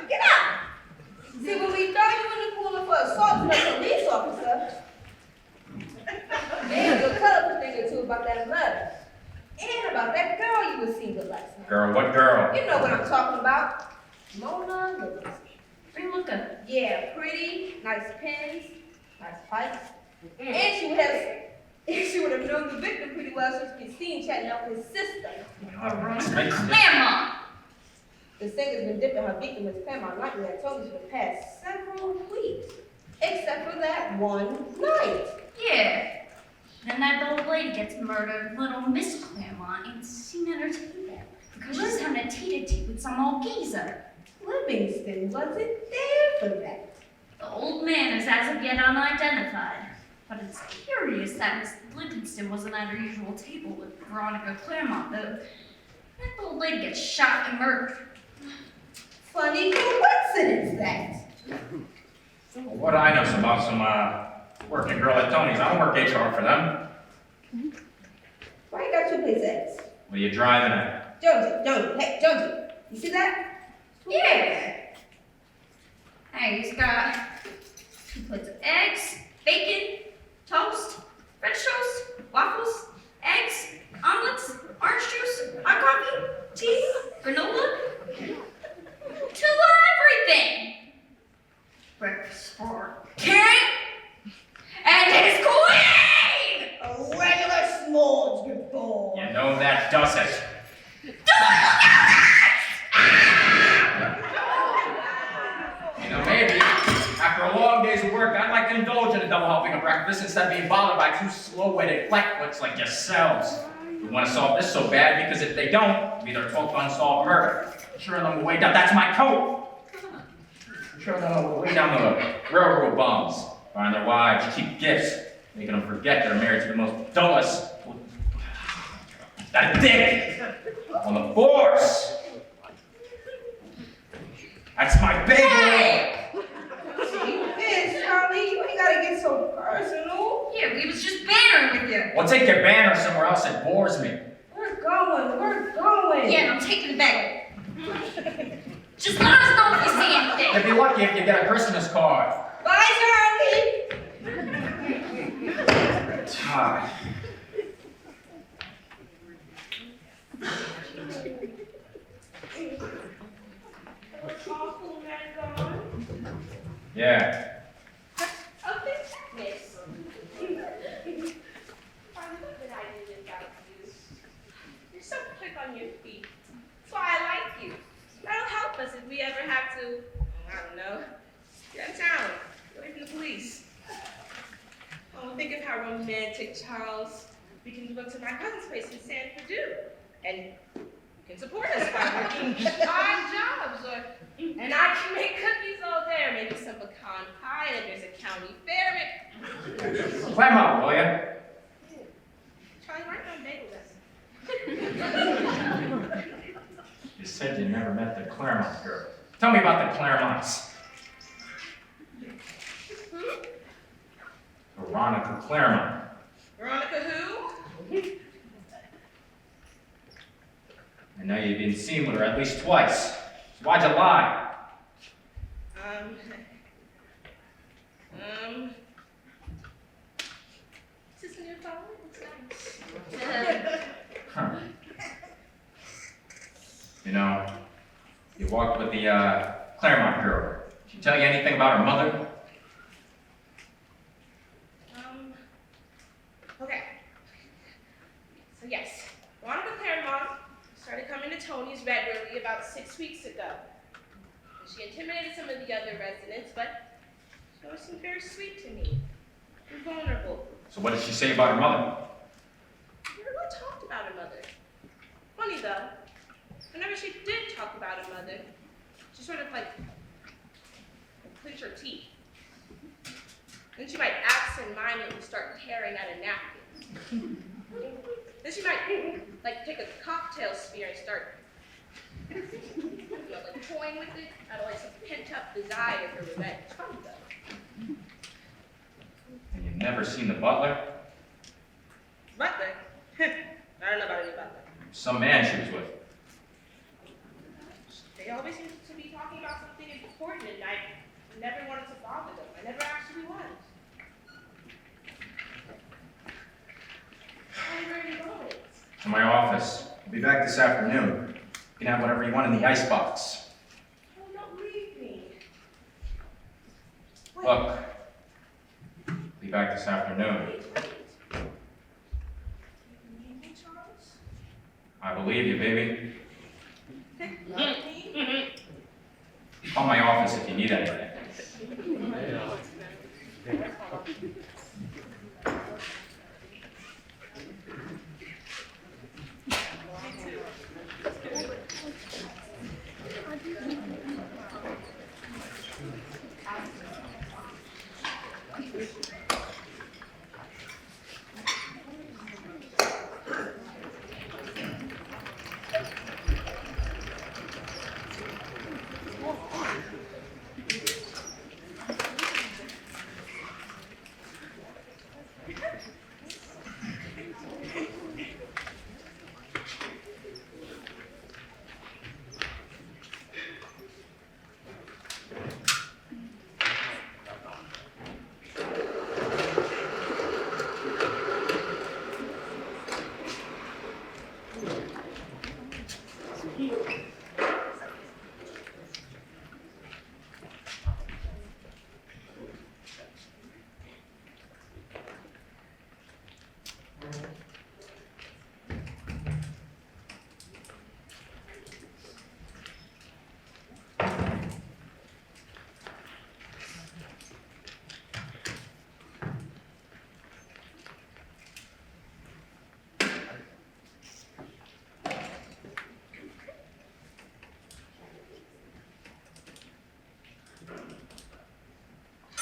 Get out! See, when we throw you in the cooler for assaulting a police officer, maybe you'll tell us a thing or two about that murder. And about that girl you were seeing with last night. Girl, what girl? You know what I'm talking about. Mona Lewis. Pretty looking. Yeah, pretty, nice pins, nice pipes. And she would have known the victim pretty well so she could see him chatting up with his sister. Claremont. The singer's been dipping her victim with Claremont nightly at Tony's for the past several weeks. Except for that one night. Yeah. Then that old lady gets murdered. Little Miss Claremont ain't seen at her table because she's having a tete-a-tete with some old geezer. Livingston wasn't there for that. The old man is as of yet unidentified. But it's curious that Miss Livingston wasn't at her usual table with Veronica Claremont, though. That old lady gets shot and murdered. Funny coincidence, that. Well, what do I know about some, working girl at Tony's? I don't work HR for them. Why you got two plates eggs? What are you driving at? Jonesy, you see that? Yeah. Hey, he's got 2 plates of eggs, bacon, toast, French toast, waffles, eggs, omelets, orange juice, hot coffee, tea, granola. 2 of everything. Breakfast for king and his queen. A regular smorgasbord. You know that does it. You know, maybe after a long day's of work, I'd like to indulge in a double helping of breakfast instead of being bothered by 2 slow-witted flatfoots like yourselves. We want to solve this so bad because if they don't, it'll be their 12th unsolved murder. Sure, them will way down. That's my coat. Sure, them will way down the railroad bums, find their wives, cheap gifts, making them forget they're married to the most dullest. That dick on the force. That's my baby. Hey, Charlie, you ain't gotta get so personal. Yeah, we was just bantering with you. Well, take your banner somewhere else. It bores me. We're going. Yeah, and I'm taking it back. Just let us know if you see anything. You'd be lucky if you get a Christmas card. Bye, Ah. Yeah. Miss. I'm good I did without you. You're so quick on your feet. That's why I like you. That'll help us if we ever have to, I don't know, get out of town, away from the police. Oh, think of how romantic, Charles. We can go to my cousin's place in San Perdue, and you can support us by working odd jobs, and I can make cookies all day, or make us some pecan pie, and if there's a county fair, Claremont, will ya? Charlie, write my bagel You said you never met the Claremont girl. Tell me about the Claremonts. Veronica Claremont. Veronica who? I know you've been seen with her at least twice. So why'd you lie? Is this a new phone? Looks nice. Huh. You know, you walked with the Claremont girl. Did she tell you anything about her mother? Okay. So yes, Veronica Claremont started coming to Tony's regularly about 6 weeks ago. And she intimidated some of the other residents, but she always seemed very sweet to me and vulnerable. So what did she say about her mother? We never really talked about her mother. Funny though, whenever she did talk about her mother, she sort of like clench her teeth. Then she might absent-mindedly start tearing at a napkin. Then she might like take a cocktail spear and start like toying with it out of like some pent-up desire for revenge. Funny though. And you've never seen the butler? Butler? I don't know about any butler. Some man she was with. They always seem to be talking about something important, and I never wanted to bother them. I never actually was. Where are you going? To my office. I'll be back this afternoon. You can have whatever you want in the icebox. Oh, don't leave me. Wait. Look. Be back this afternoon. Wait. You need me, Charles? I believe you, baby. Love me? Call my office if you need anything.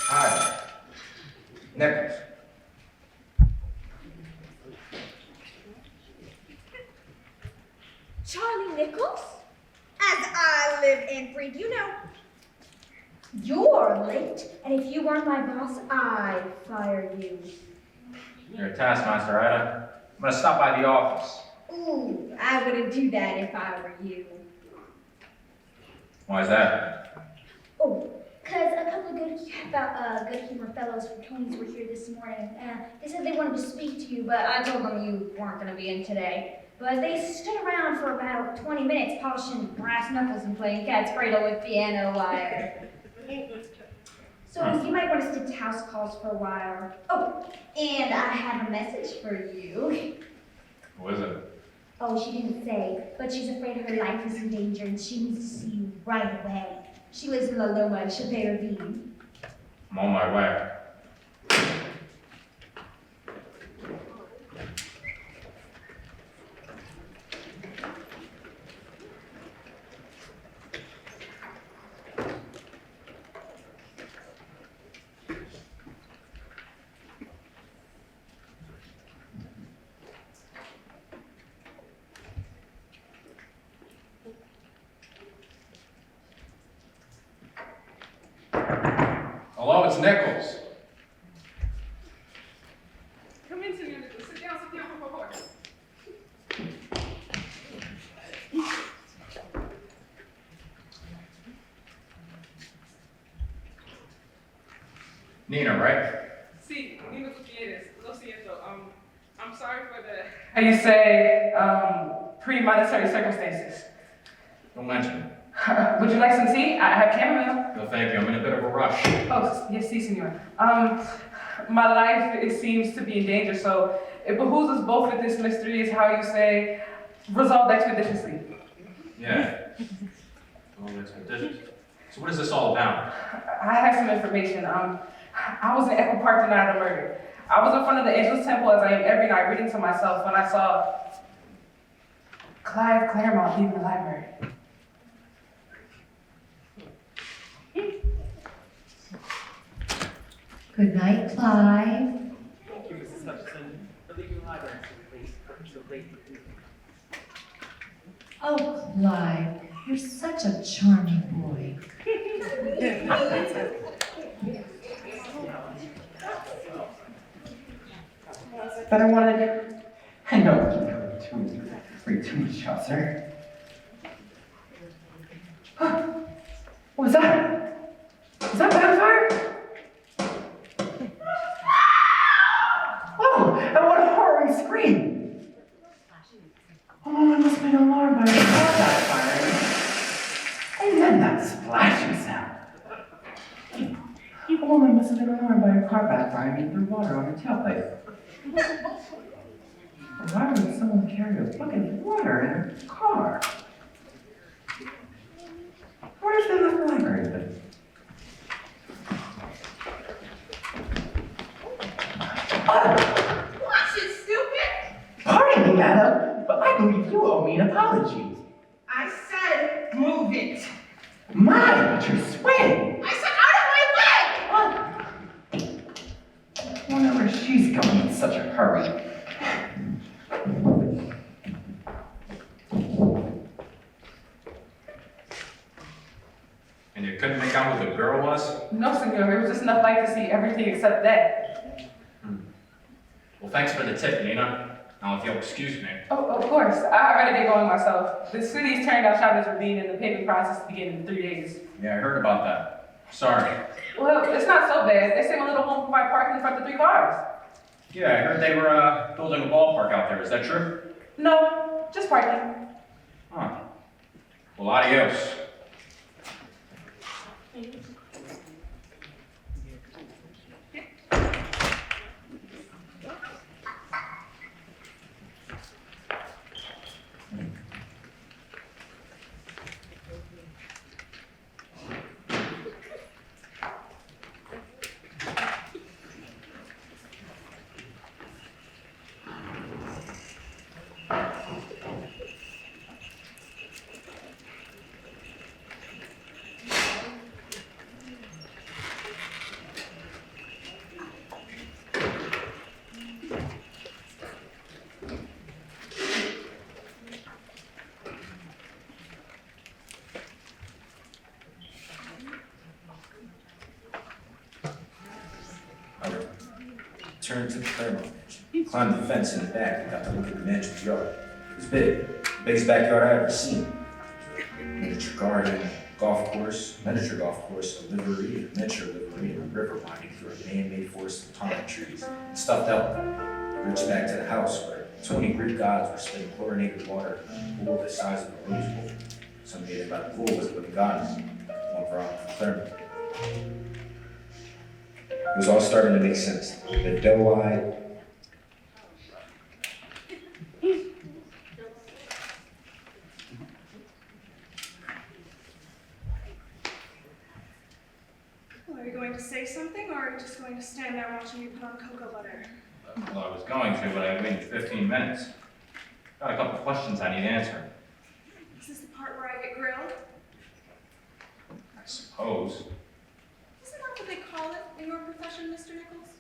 Hi. Nichols. Charlie Nichols? As I live and breathe, you know. You're late, and if you weren't my boss, I'd fire you. You're a taskmaster, Ida. I'm gonna stop by the office. Ooh, I wouldn't do that if I were you. Why is that? Oh, because a couple of good humor fellows from Tony's were here this morning. They said they wanted to speak to you, but I told them you weren't going to be in today. But they stood around for about 20 minutes polishing brass knuckles and playing cat's cradle with piano wire. So you might want to stick to house calls for a while. Oh, and I have a message for you. What is it? Oh, she didn't say, but she's afraid her life is in danger and she needs to see you right away. She lives in La Loma and she'll pay her fee. I'm on my way. Hello, it's Nichols. Come in, Senor Nichols. Sit down, por favor. Nina, right? Sí, Nina Gutierrez. Lo siento. I'm sorry for the... How you say, pre-monetary circumstances. Don't mention it. Would you like some tea? I have chamomile. No, thank you. I'm in a bit of a rush. Oh, yes, si, senor. My life, it seems to be in danger, so it behooves us both that this mystery is how you say, resolved expeditiously. Yeah. Well, that's good. So what is this all about? I have some information. I was in Echo Park the night of the murder. I was in front of the Angel's Temple as I am every night reading to myself when I saw Clive Claremont leaving the library. Good night, Clive. Thank you, Mrs. Hutchinson, for leaving the library so late. Oh, Clive, you're such a charming boy. But I wanted. I know you read too much, Chaucer. What was that? Was that backfire? Oh, and what a horrid scream! Oh, I must have been alarmed by the car backfiring. And then that splashing sound. A woman must have been alarmed by a car backfiring and threw water on her tailpipe. Why would someone carry a bucket of water in her car? Where if they left the library then? What, you stupid? Pardon me, madam, but I believe you owe me an apology. I said move it. My, but you're swaying. I said out of my way! I wonder where she's going in such a hurry. And you couldn't make out who the girl was? No, senor, it was just enough light to see everything except that. Well, thanks for the tip, Nina. Now, if you'll excuse me. Oh, of course. I better get going myself. The city's turned out shop is ravine and the paving process to begin in 3 days. Yeah, I heard about that. Sorry. Well, it's not so bad. They say my little home provides parking in front of 3 cars. Yeah, I heard they were building a ballpark out there. Is that true? No, just parking. Huh. Well, adios. Turned to the Claremont mansion, climbed the fence in the back and got to look at the mansion's yard. It was big, the biggest backyard I ever seen. Miniature garden, miniature golf course, a livery, a miniature livery, and a river winding through a man-made forest of palm trees and stuffed elephant. Reached back to the house where 20 Greek gods were spitting chlorinated water in a pool the size of a rose bowl. Some made it by the pool was a living goddess, one from Claremont. It was all starting to make sense. The doe-eyed. Well, are you going to say something, or are you just going to stand there watching me put on cocoa butter? Well, I was going to, but I waited 15 minutes. Got a couple questions I need answered. Is this the part where I get grilled? I suppose. Isn't that what they call it in your profession, Mr. Nichols?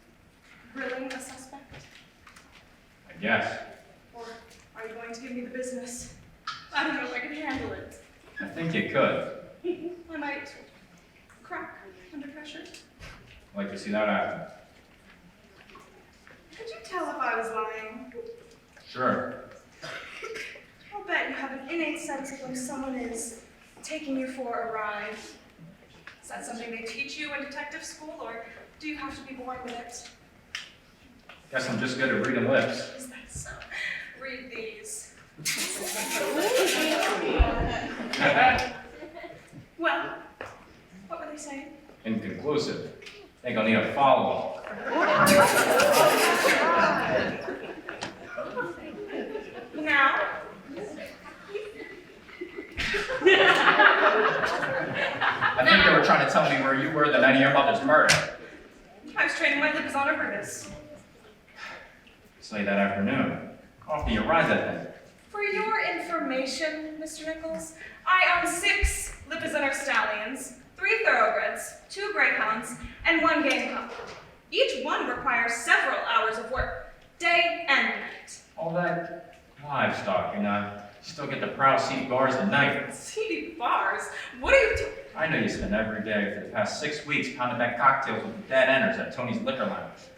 Grilling a suspect? I guess. Or are you going to give me the business? I don't know if I can handle it. I think you could. I might crack under pressure. I'd like to see that happen. Could you tell if I was lying? Sure. I'll bet you have an innate sense of when someone is taking you for a ride. Is that something they teach you in detective school, or do you have to be born with it? Guess I'm just good at reading lips. Is that so? Read these. Well, what were they saying? Inconclusive. Think I'll need a follow-up. Now? I think they were trying to tell me where you were the night of your mother's murder. I was training my lips on a Brutus. It's late that afternoon. How often do you ride that thing? For your information, Mr. Nichols, I own 6 Lipizzaner stallions, 3 thoroughbreds, 2 greyhounds, and 1 game pup. Each one requires several hours of work, day and night. All that livestock, and still get the proud seat bars at night. Seedy bars? What are you doing? I know you spend every day for the past 6 weeks pounding back cocktails with the dead enders at Tony's Liquor Lounge.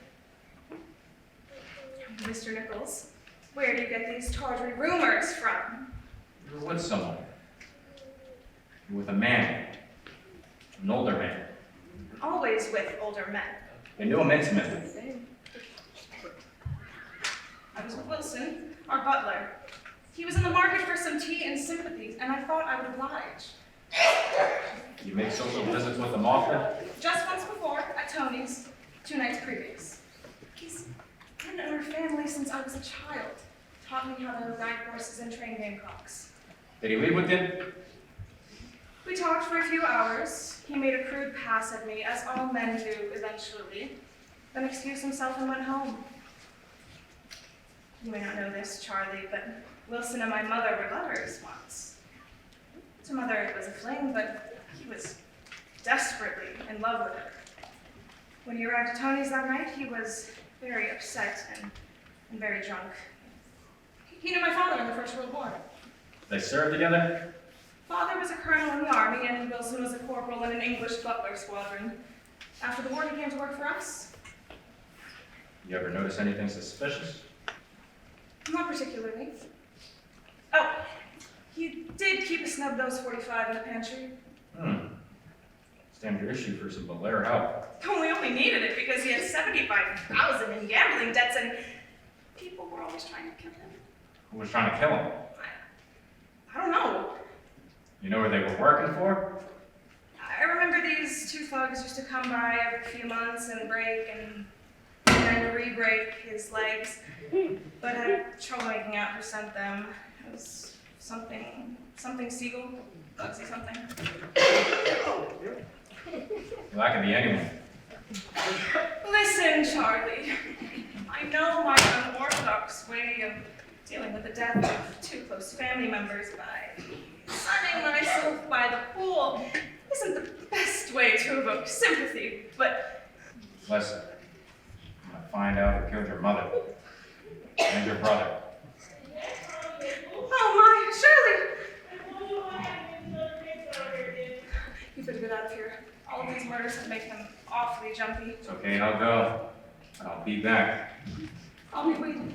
Mr. Nichols, where do you get these tawdry rumors from? You're with someone. You're with a man. An older man. Always with older men. You knew him intimately. I was with Wilson, our butler. He was in the market for some tea and sympathy, and I thought I would oblige. You make social visits with him often? Just once before, at Tony's, 2 nights previous. He's been in our family since I was a child. Taught me how to ride horses and train gamecocks. Did he leave with you? We talked for a few hours. He made a crude pass at me, as all men do eventually, then excused himself and went home. You may not know this, Charlie, but Wilson and my mother were lovers once. To mother it was a fling, but he was desperately in love with her. When he arrived at Tony's that night, he was very upset and very drunk. He knew my father in the First World War. They served together? Father was a colonel in the army, and Wilson was a corporal in an English butler squadron. After the war, he came to work for us. You ever notice anything suspicious? Not particularly. Oh, he did keep a snub nose 45 in the pantry. Stand your issue for some Belair help. Oh, we only needed it because he had 75,000 in gambling debts, and people were always trying to kill him. Who was trying to kill him? I don't know. You know where they were working for? I remember these 2 thugs used to come by every few months and break and then re-break his legs. But I had trouble making out who sent them. It was something Siegel, Bugsy something. Well, that could be anyone. Listen, Charlie. I know my unorthodox way of dealing with the death of 2 close family members by sunning myself by the pool isn't the best way to evoke sympathy, but... Listen, I'm gonna find out who killed your mother and your brother. Oh my, Shirley! You better get out of here. All of these murders have made him awfully jumpy. It's okay, I'll go. I'll be back. I'll be waiting.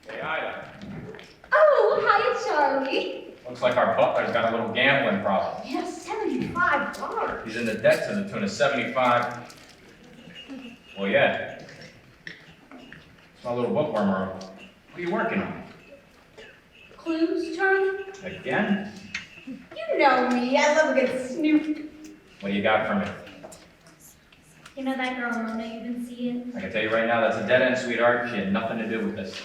Hey, Ida. Oh, hiya, Charlie. Looks like our butler's got a little gambling problem. Yeah, $75. He's in the debt to the tune of 75. Well, yeah. It's my little bookworm. What are you working on? Clues, Charlie? Again? You know me. I love a good snoop. What do you got for me? You know that girl Mona you've been seeing? I can tell you right now, that's a dead end, sweetheart. She had nothing to do with this.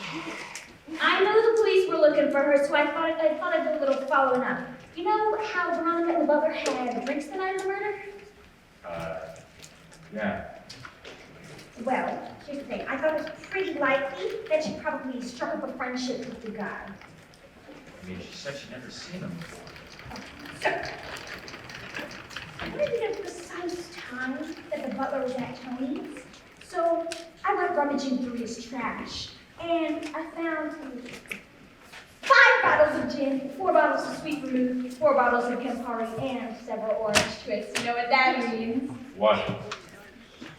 I know the police were looking for her, so I thought I'd do a little following up. You know how Veronica and the butler had drinks the night of the murder? Yeah. Well, here's the thing. I thought it was pretty likely that she probably struck up a friendship with the guy. I mean, she said she'd never seen him before. So, when did a precise time that the butler was at Tony's. So I went rummaging through his trash, and I found 5 bottles of gin, 4 bottles of sweet vermouth, 4 bottles of Campari, and several orange twists. You know what that means? What?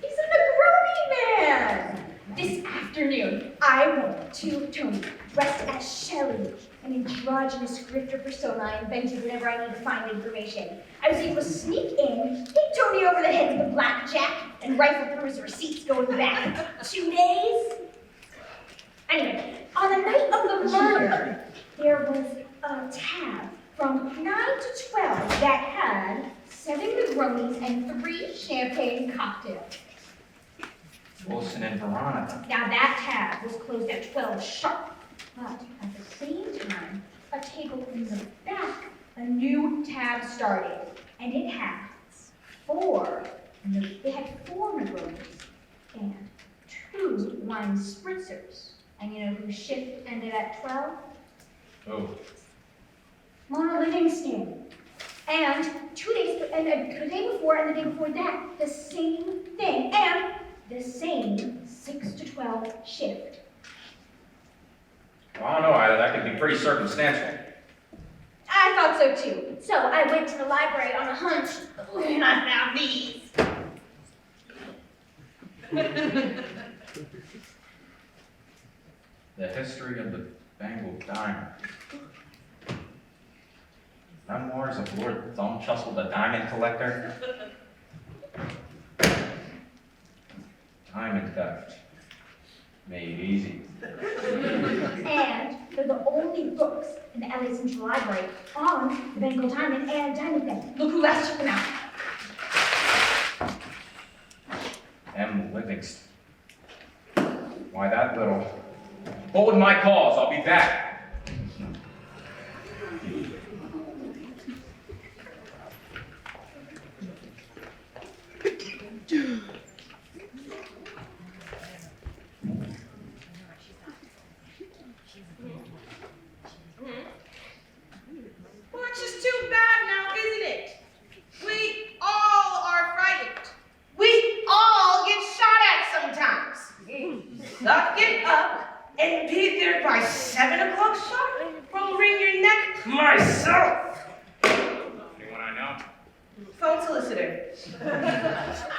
He's a Negroni man! This afternoon, I went to Tony, dressed as Shelley, an androgynous grifter persona I invented whenever I need to find information. I was able to sneak in, hit Tony over the head with a blackjack, and rifle through his receipts going back 2 days. Anyway, on the night of the murder, there was a tab from 9 to 12 that had 7 Negronis and 3 champagne cocktails. Wilson and Veronica. Now that tab was closed at 12 sharp, but at the same time, a table in the back, a new tab started, and it had 4 Negronis and 2 wine spritzers. And you know whose shift ended at 12? Oh. Mona Livingston. And 2 days, and the day before and the day before that, the same thing, and the same 6 to 12 shift. Well, I don't know, that could be pretty circumstantial. I thought so too. So I went to the library on a hunch, and I found these. The history of the Bengal diamond. Memoirs of Lord Thumbchussel, the diamond collector. Diamond theft. Made easy. And they're the only books in the LA Central Library on the Bengal diamond and diamond theft. Look who last took them out. M. Livingston. Why that little? Hold my calls, I'll be back. Well, it's just too bad now, isn't it? We all are frightened. We all get shot at sometimes. Suck it up and be there by 7 o'clock sharp. I'll wring your neck myself. Anyone I know? Phone solicitor.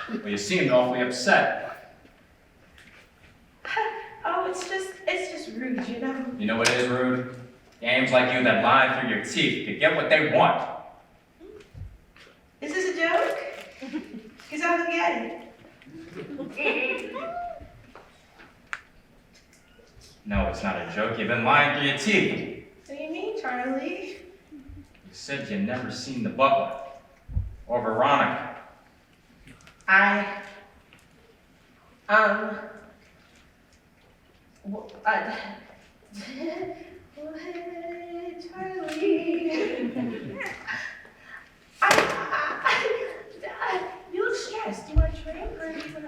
Well, you seemed awfully upset. Oh, it's just rude, you know? You know what is rude? Games like you that lie through your teeth to get what they want. Is this a joke? Because I don't get it. No, it's not a joke. You've been lying through your teeth. What do you mean, Charlie? You said you never seen the butler. Or Veronica. You look stressed. Do you want a drink or do you want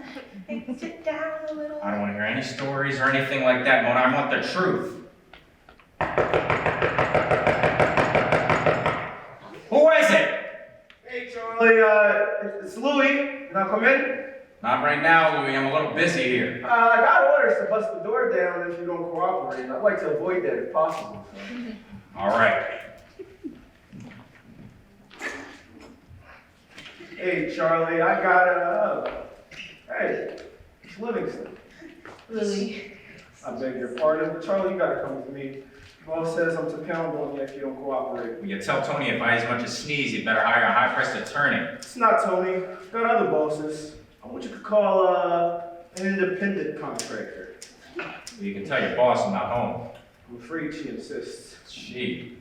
to sit down a little? I don't want to hear any stories or anything like that, Mona. I want the truth. Who is it? Hey, Charlie, it's Louie. Can I come in? Not right now, Louie. I'm a little busy here. I got orders to bust the door down if you don't cooperate. I'd like to avoid that if possible. All right. Hey, Charlie, I got hey, it's Livingston. Louie. I beg your pardon, but Charlie, you gotta come with me. Boss says I'm to pound on you if you don't cooperate. Will you tell Tony if I as much as sneeze, you'd better hire a high-priced attorney? It's not Tony. I've got other bosses. I want you to call an independent contractor. You can tell your boss I'm not home. I'm afraid she insists. She.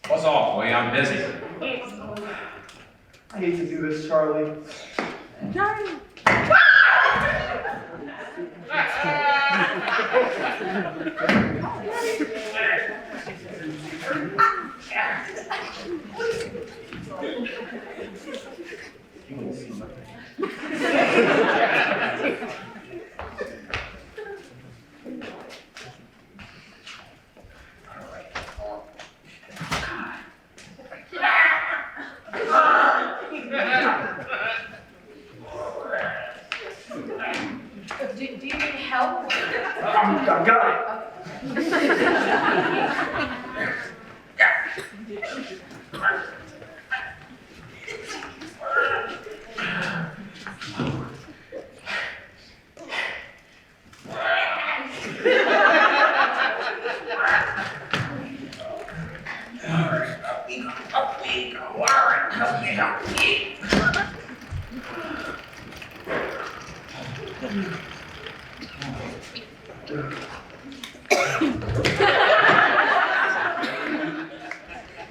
What's off, Louie? I'm busy. I hate to do this, Charlie. You won't see nothing. I got it.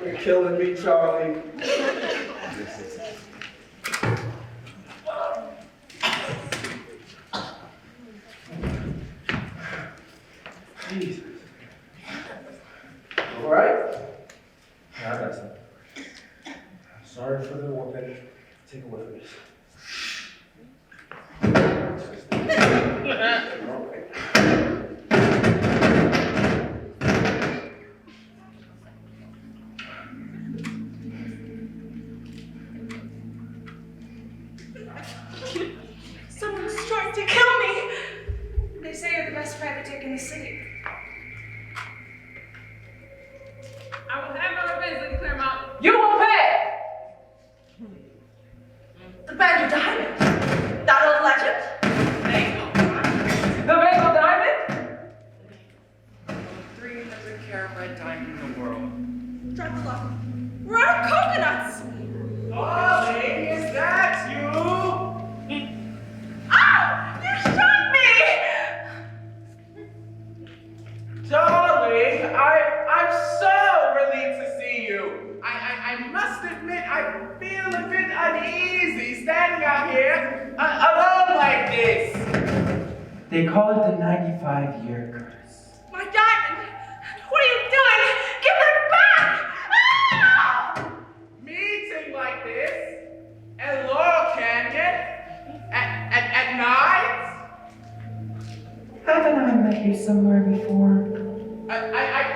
You're killing me, Charlie. Jesus. All right? Yeah, I got some. Sorry for the whooping. Take a whiff of this. Someone's trying to kill me. They say you're the best private dick in the city. I will have no revenge, Lady Claremont. You will pay! The Banjo Diamond. That old legend. The Banjo Diamond? 300 carat red diamond in the world. Dracula. We're out of coconuts. Darling, is that you? Ah! You shot me! Darling, I'm so relieved to see you. I must admit, I feel a bit uneasy standing out here alone like this. They call it the 95-year curse. My diamond! What are you doing? Give it back! Ah! Meeting like this at Laurel Canyon at night. Haven't I met you somewhere before? I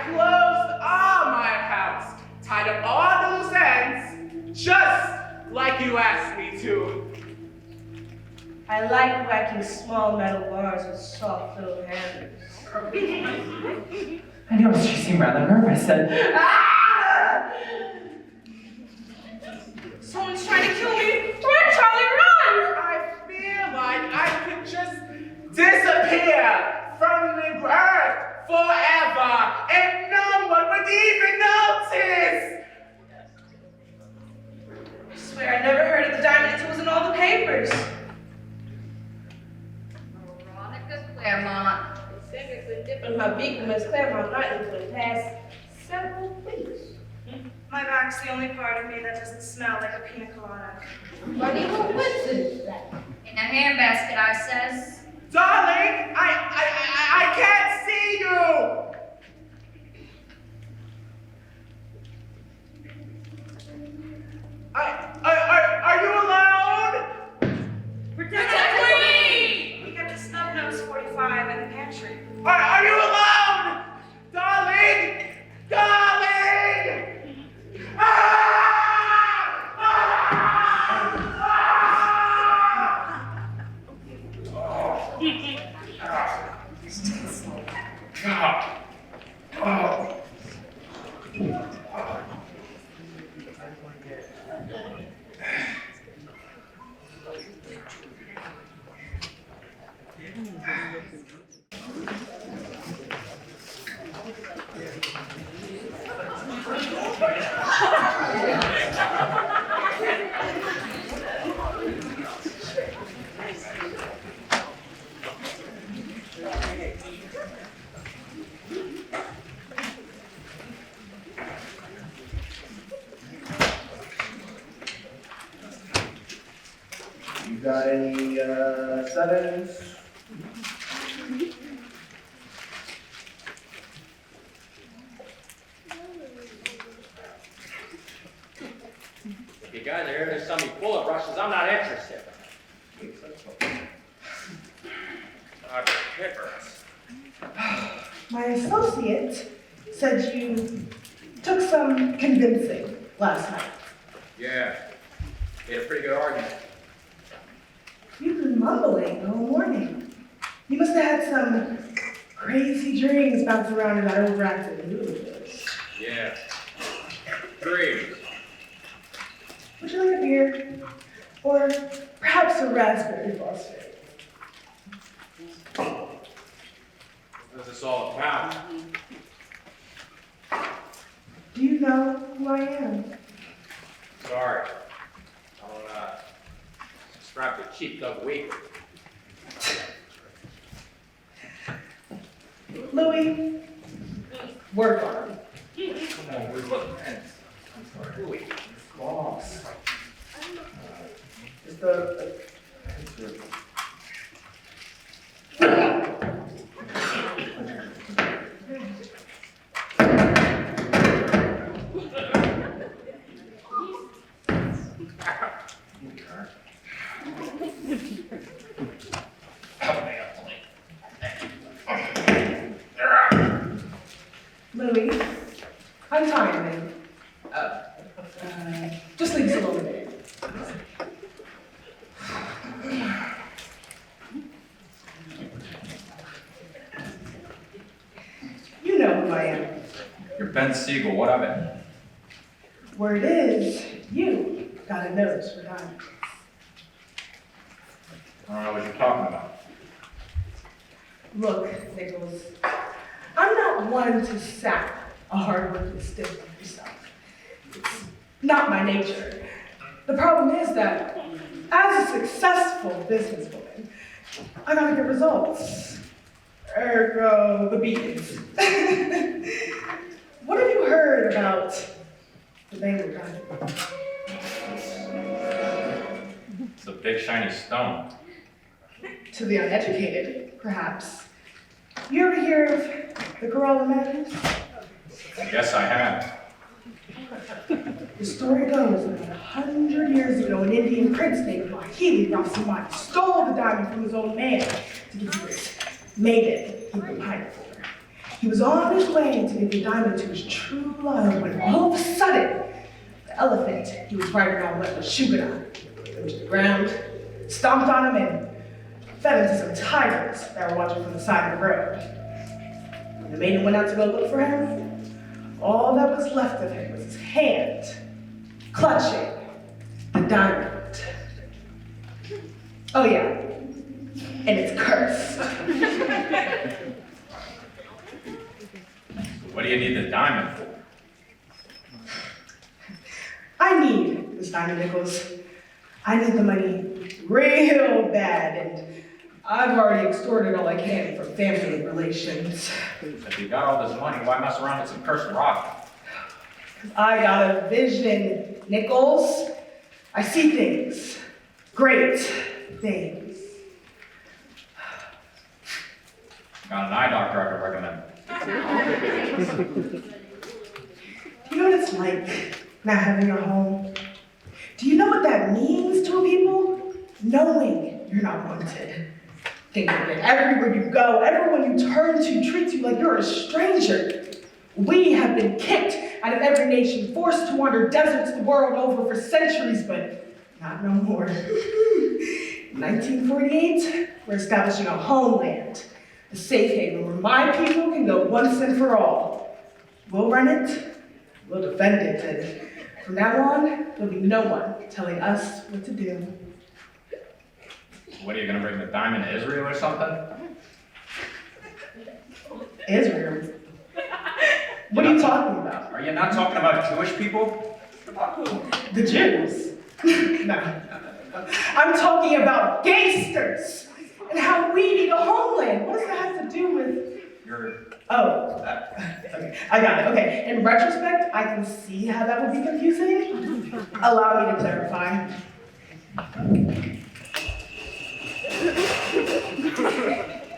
closed all my accounts, tied up all the loose ends, just like you asked me to. I like whacking small metal bars with soft little hands. I noticed you seemed rather nervous and... Ah! Someone's trying to kill me! Run, Charlie, run! I feel like I could just disappear from the earth forever, and no one would even notice. I swear I never heard of the diamond until it was in all the papers. Veronica Claremont. Cedric's been dipping her beak in Miss Claremont nightly for the past several weeks. My back's the only part of me that doesn't smell like a pina colada. Funny coincidence then. In a handbasket, I says. Darling, I can't see you. Are you alone? Protect me! We kept a snub nose 45 in the pantry. Are you alone? Darling! Darling! Ah! You got any sevens? If you guys are here to sell me bullet brushes, I'm not interested. Dr. Kippers. My associate said you took some convincing last night. Yeah, he had a pretty good argument. You've been mumbling all morning. You must have had some crazy dreams bounce around in that overactive mood. Yeah. Dreams. Would you like a beer? Or perhaps a raspberry frosting? What's this all about? Do you know who I am? Sorry. I don't, subscribe to Cheap Dog Weekly. Louis, work on it. Come on, we're looking at Louis. Boss. It's the. Louis, I'm tired, man. Just leave us alone there. You know who I am. You're Ben Siegel, what of it? Word is, you got a nose for diamonds. I don't know what you're talking about. Look, Nichols, I'm not one to sack a hard-working stiff like yourself. It's not my nature. The problem is that as a successful businesswoman, I gotta get results. Ergo, the beans. What have you heard about the Bangle Diamond? It's a big shiny stone. To the uneducated, perhaps. You ever hear of the Corolla Madness? Yes, I have. The story goes that 100 years ago, an Indian prince named Wahili Rasamani stole the diamond from his own man to give to his maiden he'd been pining for. He was on his way to give the diamond to his true love when all of a sudden, the elephant he was riding on went with Shugana. Went to the ground, stomped on him, and fed him to some tigers that were watching from the side of the road. When the maiden went out to go look for him, all that was left of him was his hand, clutching the diamond. Oh yeah, and it's cursed. What do you need the diamond for? I need this diamond, Nichols. I need the money real bad, and I've already extorted all I can from family relations. If you got all this money, why mess around with some cursed rock? I got a vision, Nichols. I see things. Great things. Got an eye doctor I could recommend. You know what it's like not having a home? Do you know what that means to people? Knowing you're not wanted. Thinking that everywhere you go, everyone you turn to treats you like you're a stranger. We have been kicked out of every nation, forced to wander deserts the world over for centuries, but not no more. In 1948, we're establishing a homeland, a safe haven where my people can go once and for all. We'll run it, we'll defend it, and from now on, there'll be no one telling us what to do. What, are you gonna bring the diamond to Israel or something? Israel? What are you talking about? Are you not talking about Jewish people? The Jews? No. I'm talking about gangsters and how we need a homeland. What does that have to do with... Okay, I got it. Okay, in retrospect, I can see how that would be confusing. Allow me to clarify.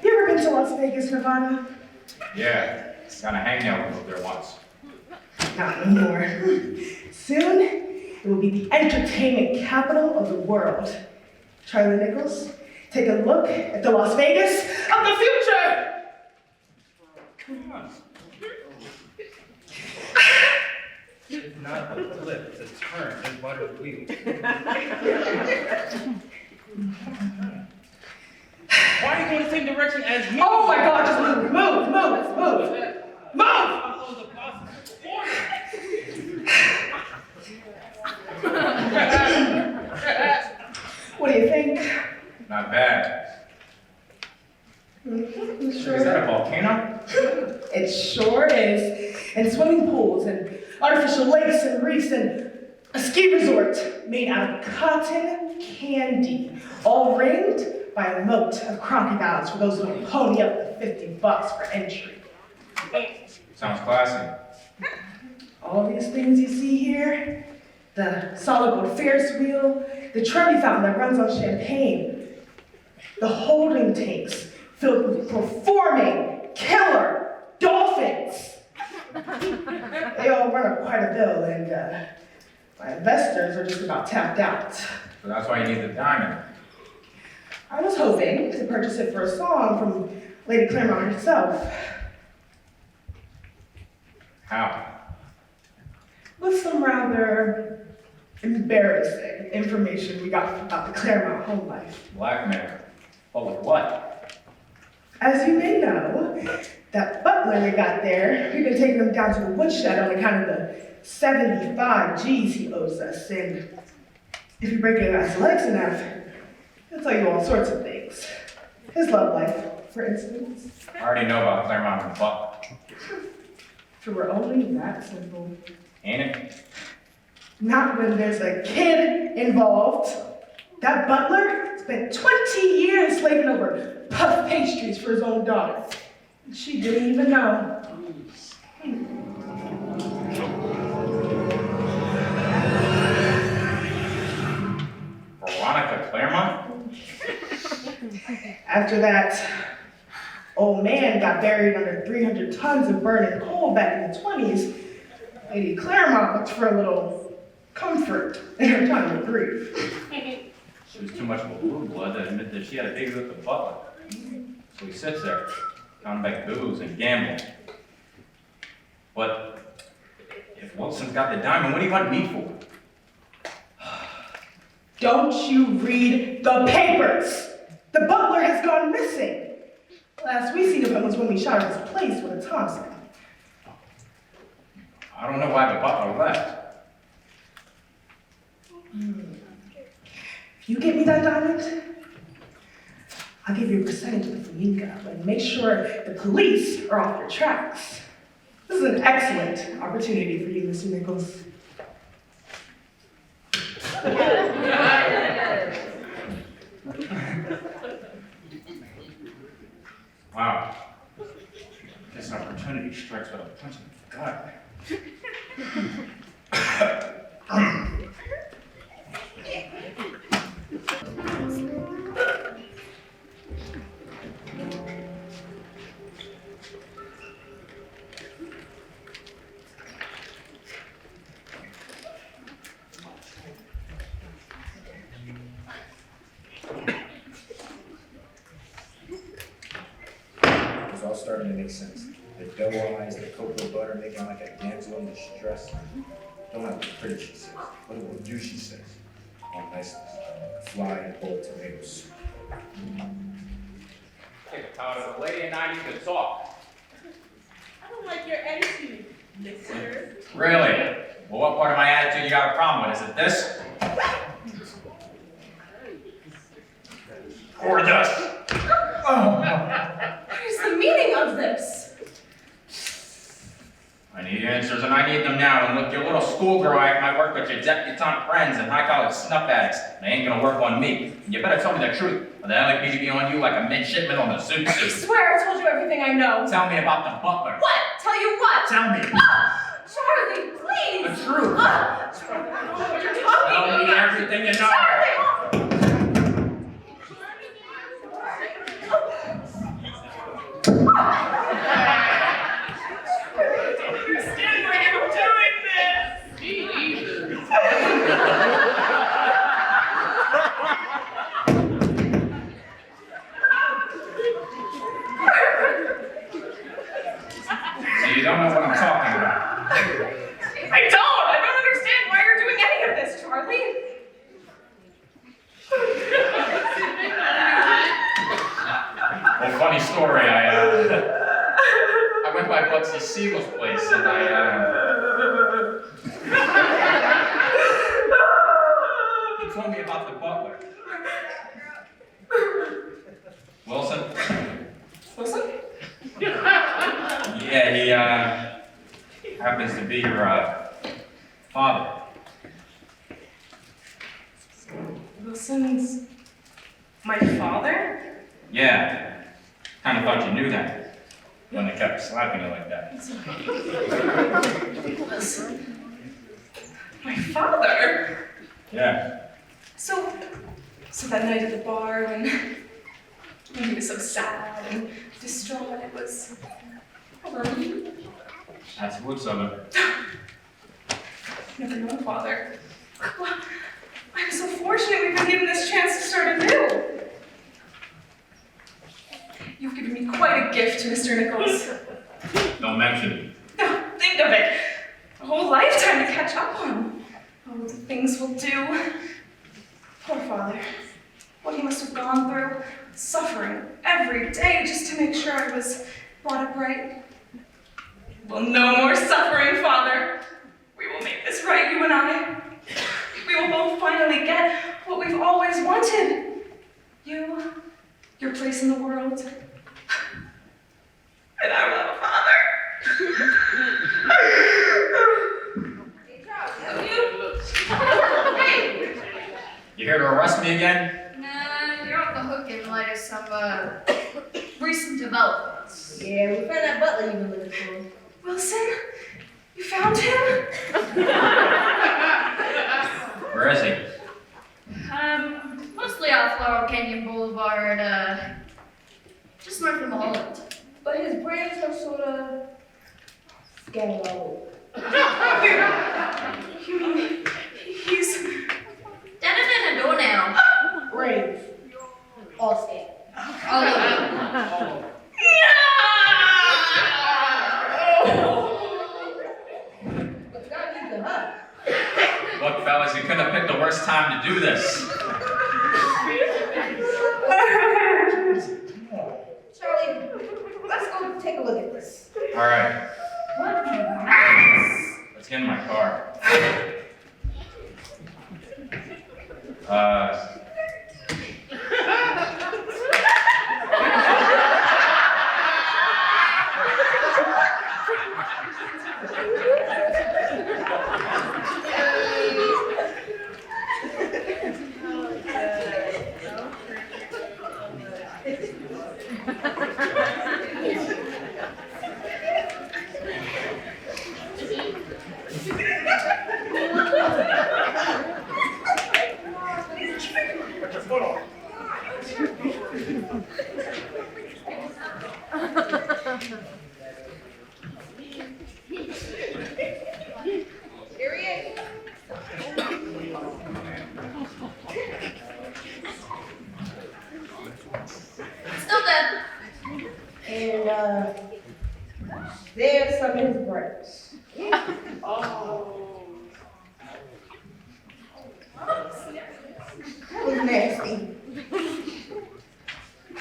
You ever been to Las Vegas, Nevada? Yeah, got a hangnail removed there once. Not no more. Soon, it will be the entertainment capital of the world. Charlie Nichols, take a look at the Las Vegas of the future! It's not a flip, it's a turn, and butter wheel. Why are you going the same direction as me? Oh my God, just move, move, sure Is that a volcano? It sure is. And swimming pools and artificial lakes and reefs and a ski resort made out of cotton candy, all ringed by a moat of crocodiles for those who don't pony up the $50 for entry. Sounds classy. All these things you see here, the solid gold Ferris wheel, the Trevi fountain that runs on champagne, the holding tanks filled with performing killer dolphins. They all run up quite a bill, and my investors are just about tapped out. So that's why you need the diamond. I was hoping to purchase it for a song from Lady Claremont herself. How? With some rather embarrassing information we got about the Claremont home life. Blackmail. But with what? As you may know, that butler we got there, we've been taking him down to the woodshed on account of the 75 G's he owes us. And if you break your guy's legs enough, he'll tell you all sorts of things. His love life, for instance. I already know about Claremont and Butler. If it were only that simple. Ain't it? Not when there's a kid involved. That butler spent 20 years slaving over puff pastries for his own daughter. She didn't even know. Veronica Claremont? After that, old man got buried under 300 tons of burning coal back in the 20s, Lady Claremont looked for a little comfort in her time of grief. She was too much of a blue blood to admit that she had a baby with the butler. So he sits there, counting back booze and gambling. But if Wilson's got the diamond, what do you want me for? Don't you read the papers? The butler has gone missing. Last we seen of him was when we shot at his place with a Thompson. I don't know why the butler left. If you get me that diamond, I'll give you a percentage of the flamingo and make sure the police are off your tracks. This is an excellent opportunity for you, Mr. Nichols. Wow. This opportunity strikes with a punch in the gut. It's all starting to make sense. The double eyes, the cocoa butter making like a damsel in distress. Don't have to be pretty, she says. What it will do, she says. All niceness. Fly and bold tomatoes. Take a powder. The lady and I need to talk. I don't like your attitude, mister. Really? Well, what part of my attitude you got a problem with? Is it this? Or this? What is the meaning of this? I need answers, and I need them now. And look, your little schoolgirl act might work with your debutante friends and high-college snuff addicts. They ain't gonna work on me. And you better tell me the truth, or the LAPD be on you like a midshipman on the zoot I suit. swear I told you everything I know. Tell me about the butler. What? Tell you what? Tell me. Charlie, please! The truth. Charlie, I don't know what you're talking Tell me about. everything you know. Charlie! Understand why I'm doing this? So you don't know what I'm talking about. I don't understand why you're doing any of this, Charlie. Well, funny story, I went by Bugsy Siegel's place, and he told me about the butler. Wilson? Wilson? Yeah, he happens to be your father. Wilson's my father? Yeah, kind of thought you knew that when they kept slapping you like that. Wilson. My father? Yeah. So that night at the bar when he was so sad and distraught, it was you. That's the roots of it. Never known a father. Well, I'm so fortunate we've been given this chance to start anew. You've given me quite a gift, Mr. Nichols. Don't mention it. Oh, think of it. A whole lifetime to catch up on. Oh, the things we'll do. Poor father. What he must have gone through. Suffering every day just to make sure I was brought up right. Well, no more suffering, Father. We will make this right, you and I. We will both finally get what we've always wanted. You, your place in the world, and I will have a father. Hey! You here to arrest me again? Nah, you're off the hook in light of some recent developments. Yeah, we found that butler you've been looking for. Wilson, you found him? Where is he? Mostly off Laurel Canyon Boulevard, just north of Mulholland. But his brains are sort of scattered. You mean he's... Da-da-da-da-do now. Brains. All scattered. All over. Look, fellas, you couldn't have picked the worst time to do this. Charlie, let's go take a look at this. All right, What nice. let's get in my car. Here he is. Still dead. And, there's some of his brains. That was nasty.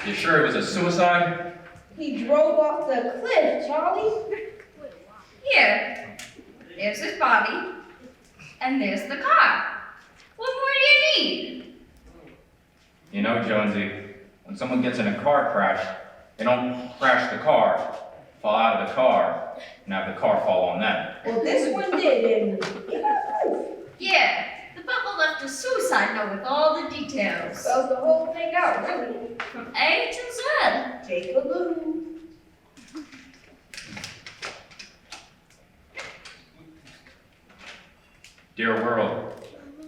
You sure it was a suicide? He drove off the cliff, Charlie. Here. There's his body. And there's the car. What more do you need? You know, Jonesy, when someone gets in a car crash, they don't crash the car, fall out of the car, and have the car fall on them. Well, this one did, and he got proof. Yeah. The butler left a suicide note with all the details. Spelled the whole thing out, really. From A to Z. Take a look. Dear world,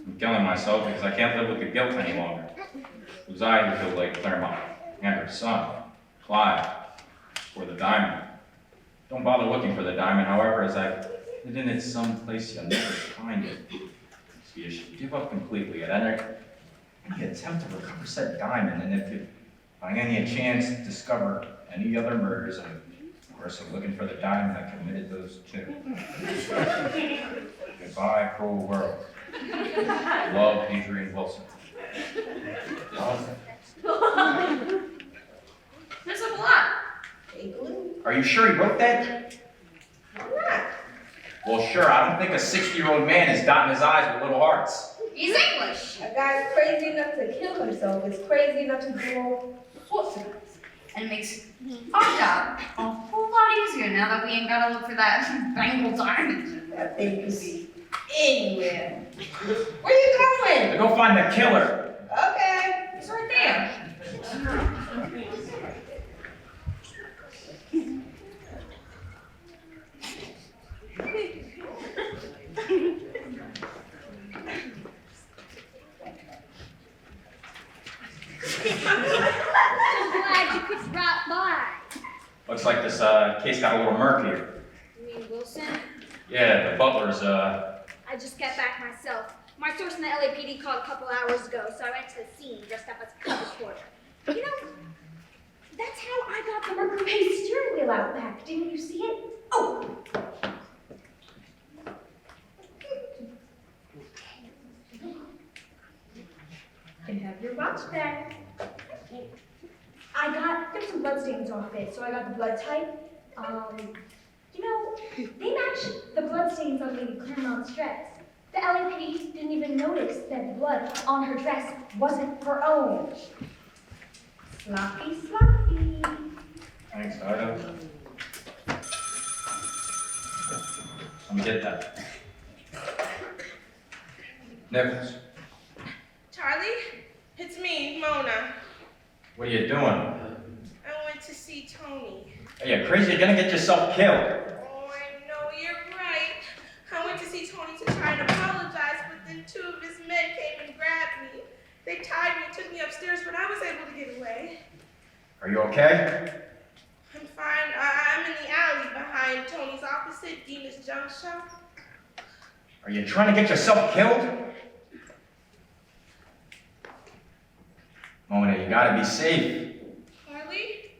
I'm killing myself because I can't live with the guilt any longer. It was I who killed Lady Claremont, and her son, Clive, for the diamond. Don't bother looking for the diamond, however, as I hid it someplace you'll never find it. So you should give up completely at any attempt to recover said diamond, and if you by any chance discover any other murders, and of course I'm looking for the diamond, I committed those too. Goodbye, cruel world. Love, Adrian Wilson. Love. There's a lot. Take a look. Are you sure he wrote that? I'm not. Well, sure. I don't think a 60-year-old man is dotting his I's with little hearts. He's English. A guy's crazy enough to kill himself is crazy enough to do all sorts of things. And it makes our job a whole lot easier now that we ain't gotta look for that bangle diamond. That thing could be anywhere. Where you going? To go find the killer. Okay. It's right there. So glad you could drop by. Looks like this case got a little murkier. You mean Wilson? Yeah, the butler's I just got back myself. My source in the LAPD called a couple hours ago, so I went to the scene dressed up as a cover reporter. You know, that's how I got the Mercury Pace steering wheel out back. Didn't you see it? Oh! Can have your watch back. There's some bloodstains off it, so I got the blood type. You know, they match the bloodstains on Lady Claremont's dress. The LAPD didn't even notice that blood on her dress wasn't her own. Sloppy, sloppy. Thanks, Ida. Let me get that. Nichols, Charlie, it's me, Mona. what are you doing? I went to see Tony. Are you crazy? You're gonna get yourself killed. Oh, I know, you're right. I went to see Tony to try and apologize, but then two of his men came and grabbed me. They tied me, took me upstairs, but I was able to get away. Are you okay? I'm fine. I'm in the alley behind Tony's opposite, Dina's junk shop. Are you trying to get yourself killed? Mona, you gotta be safe. Charlie?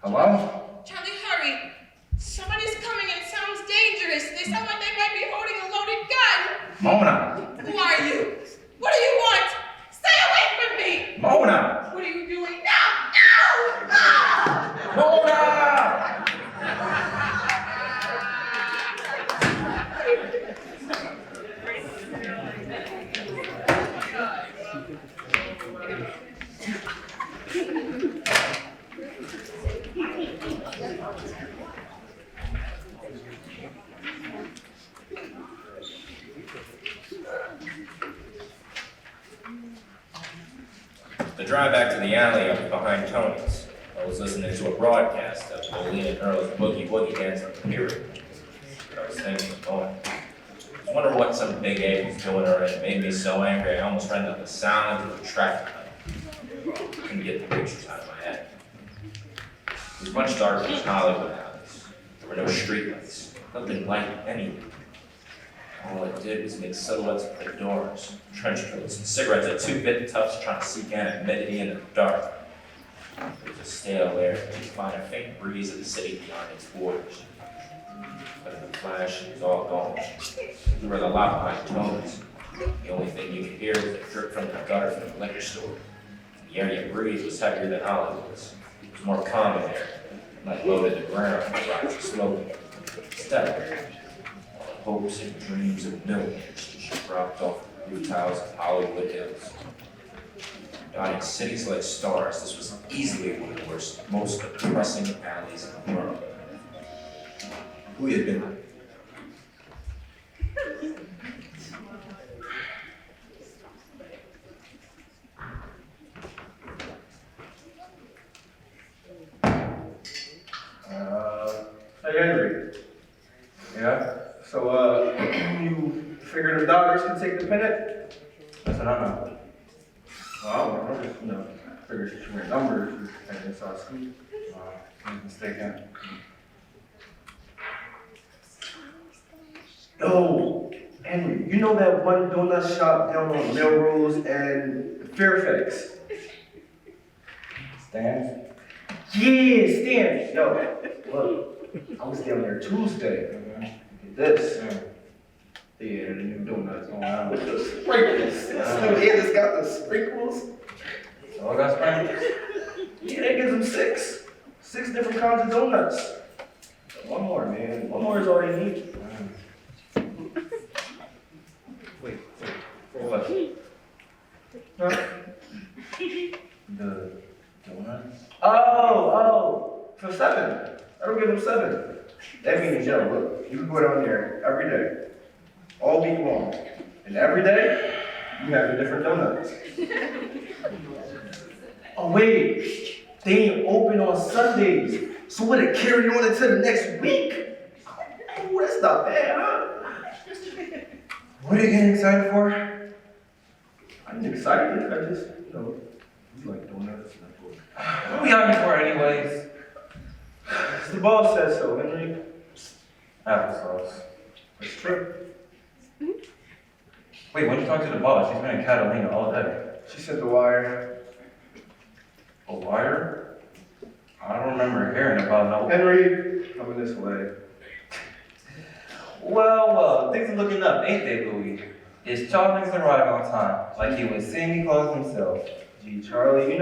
Hello? Charlie, hurry. Somebody's coming and it sounds dangerous. They sound like they might be holding a loaded gun. Mona! Who are you? What do you want? Stay away from me! Mona! What are you doing? No! No! Ah! Mona! The drive back to the alley up behind Tony's, I was listening to a broadcast of Bolin and Earl's Boogie Woogie Dance on the computer. I was thinking, I wonder what some big ape was doing to her, and it made me so angry I almost ran up the sound into a traffic light. Couldn't get the pictures out of my head. It was much darker than Hollywood alleys. There were no streetlights, nothing light anything. All it did was make silhouettes of the doors, trench coats, and cigarettes at two-bit toughs trying to seek anonymity in the dark. There was a stale air that you find a faint breeze of the city beyond its borders. But in the flash, it was all gone. We were the lot behind Tony's. The only thing you could hear was the drip from the gutter from the liquor store. The air you breathed was heavier than Hollywood's. It was more common air, like low to the ground, rising slowly, steadily. Hopes and dreams of millionaires just dropped off the roof tiles of Hollywood Hills. Dotting cities like stars, this was easily one of the worst, most depressing alleys in the world. Who you been with? Hey, Henry. Yeah? So, you figured the doctors can take the pennant? That's what I know. Well, I don't know. Figured you were numbers, and it's our school. He's mistaken. Oh, Henry, you know that one donut shop down on Melrose and Fairfax? Stan? Yeah, Stan. Yo, look, I was down there Tuesday. Get this. Yeah, the new donuts. Oh, wow. With the sprinkles. Yeah, it's got the sprinkles. So I got sprinkles? Yeah, they gives them six. 6 different kinds of donuts. One more, man. One more is all you need. Wait, for what? Huh? The donut? Oh, for 7. That'll give him 7. That means, yo, look, you can go down there every day, all week long, and every day you have a different donut. Oh wait, they ain't open on Sundays, so would it carry on into the next week? Oh, that's not bad, huh? What are you getting excited for? I'm excited. I just, you like donuts. What are we out here for anyways? The boss says so, Henry. Applesauce. It's true. Wait, when you talk to the boss? She's been in Catalina all day. She sent the wire. A wire? I don't remember hearing about no... Henry, coming this way. Well, things are looking up, ain't they, Louis? Is Charlie's arriving on time, like he was Santa Claus himself. Gee, Charlie,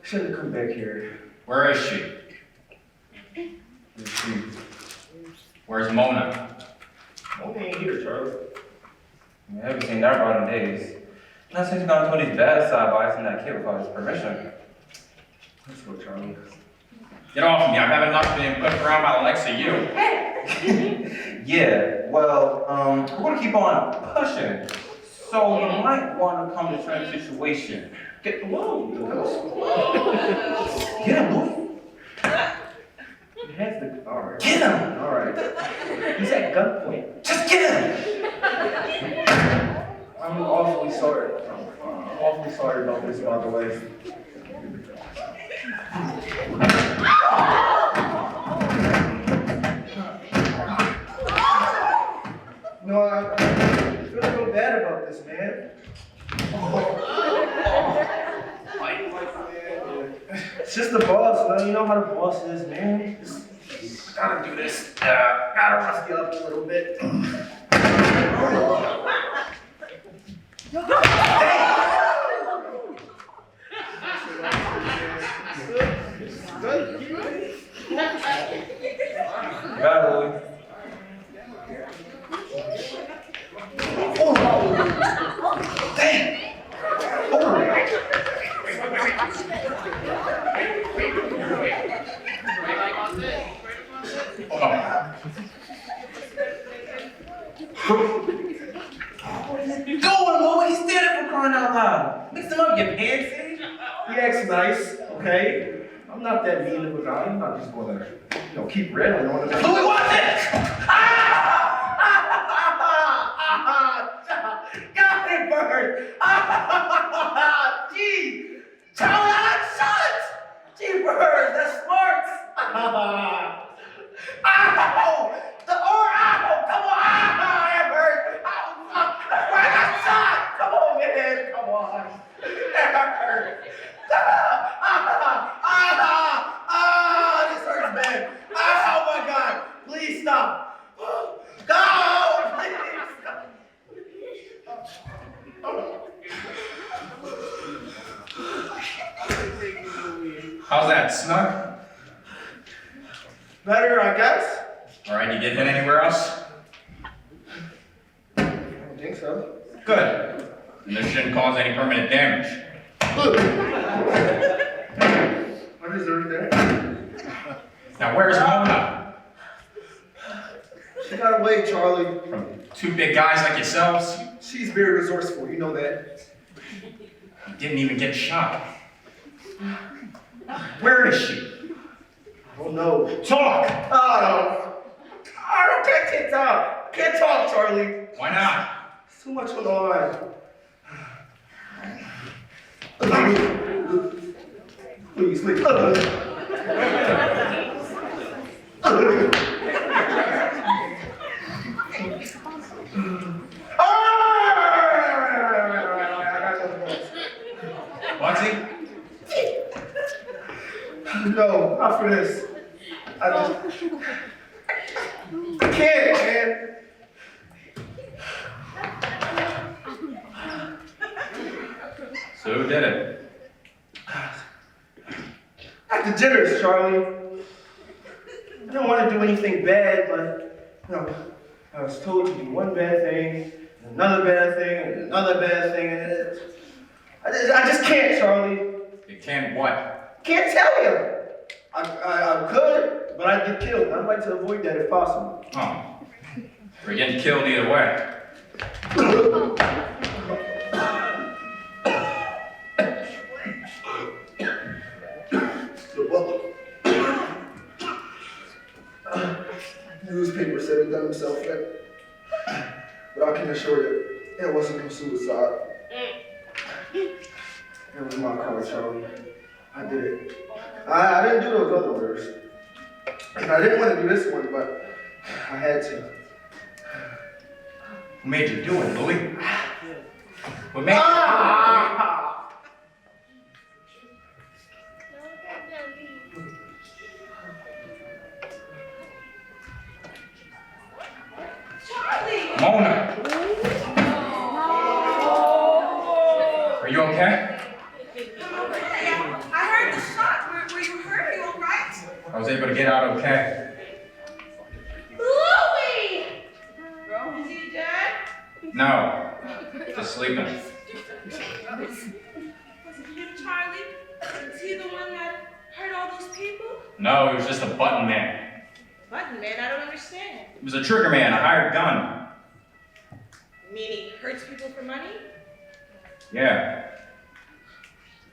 shouldn't have come back here. Where is she? Where's Mona? Mona ain't here, Charlie. I haven't seen that about in days. Not since you got into these bad side-bys and that kid without his permission. Let's go, Charlie. Get off me, I've had enough being put around my legs of you. Yeah, well, we're gonna keep on pushing. So you might want to come to try the situation. Get the wall. Get him, Louis. Alright. Get him! Alright. He's at gunpoint. Just get him! I'm awfully sorry. I'm awfully sorry about this, by the way. No, I feel so bad about this, man. It's just the boss, man. You know how the boss is, man. Just gotta do this. Gotta rust you up a little bit. You got it, Louis. Going, Louis, he's standing for crying out loud. Mix him up, you pansy. He acts nice, okay? I'm not that mean of a guy. I'm not just gonna, keep railing on him. Louis, watch it! Got it, Bird! Gee! Charlie, I'm shot! Gee, Bird, that's smart! Ow! Come on! Bird! Ow! I got shot! Come on, man! Come on! That hurt! This hurts, man! Oh my God! Please stop! Go! Please stop! How's that, snug? Better, I guess. All right, you get hit anywhere else? I don't think so. Good. And this shouldn't cause any permanent damage. Look. I deserve that. Now, where's Mona? She got away, Charlie. From two big guys like yourselves? She's very resourceful, you know that. You didn't even get shot. Where is she? I don't know. Talk! Can't talk. Can't talk, Charlie. Why not? There's too much going on. Please, please. What's he? No, not for this. I can't, man. So who did it? At the jitters, Charlie. I don't want to do anything bad, but I was told to do one bad thing, and another bad thing, and another bad thing, and I just can't, Charlie. You can't what? Can't tell you. I could, but I'd get killed. I'd like to avoid that if possible. Oh. We're getting killed either way. The butler. Newspaper said he done himself in. But I can assure you, it wasn't no suicide. It was my car, Charlie. I did it. I didn't do those other murders. And I didn't want to do this one, but I had to. Who made you do it, Louis? What made you do it? Charlie! Mona! Are you okay? I'm okay. I heard the shot. Were you hurt? Are you all right? I was able to get out okay. Louis! Is he dead? No, just sleeping. Was it him, Charlie? Was he the one that hurt all those people? No, he was just a button man. Button man, I don't understand. He was a trigger man, a hired gun. You mean he hurts people for money? Yeah.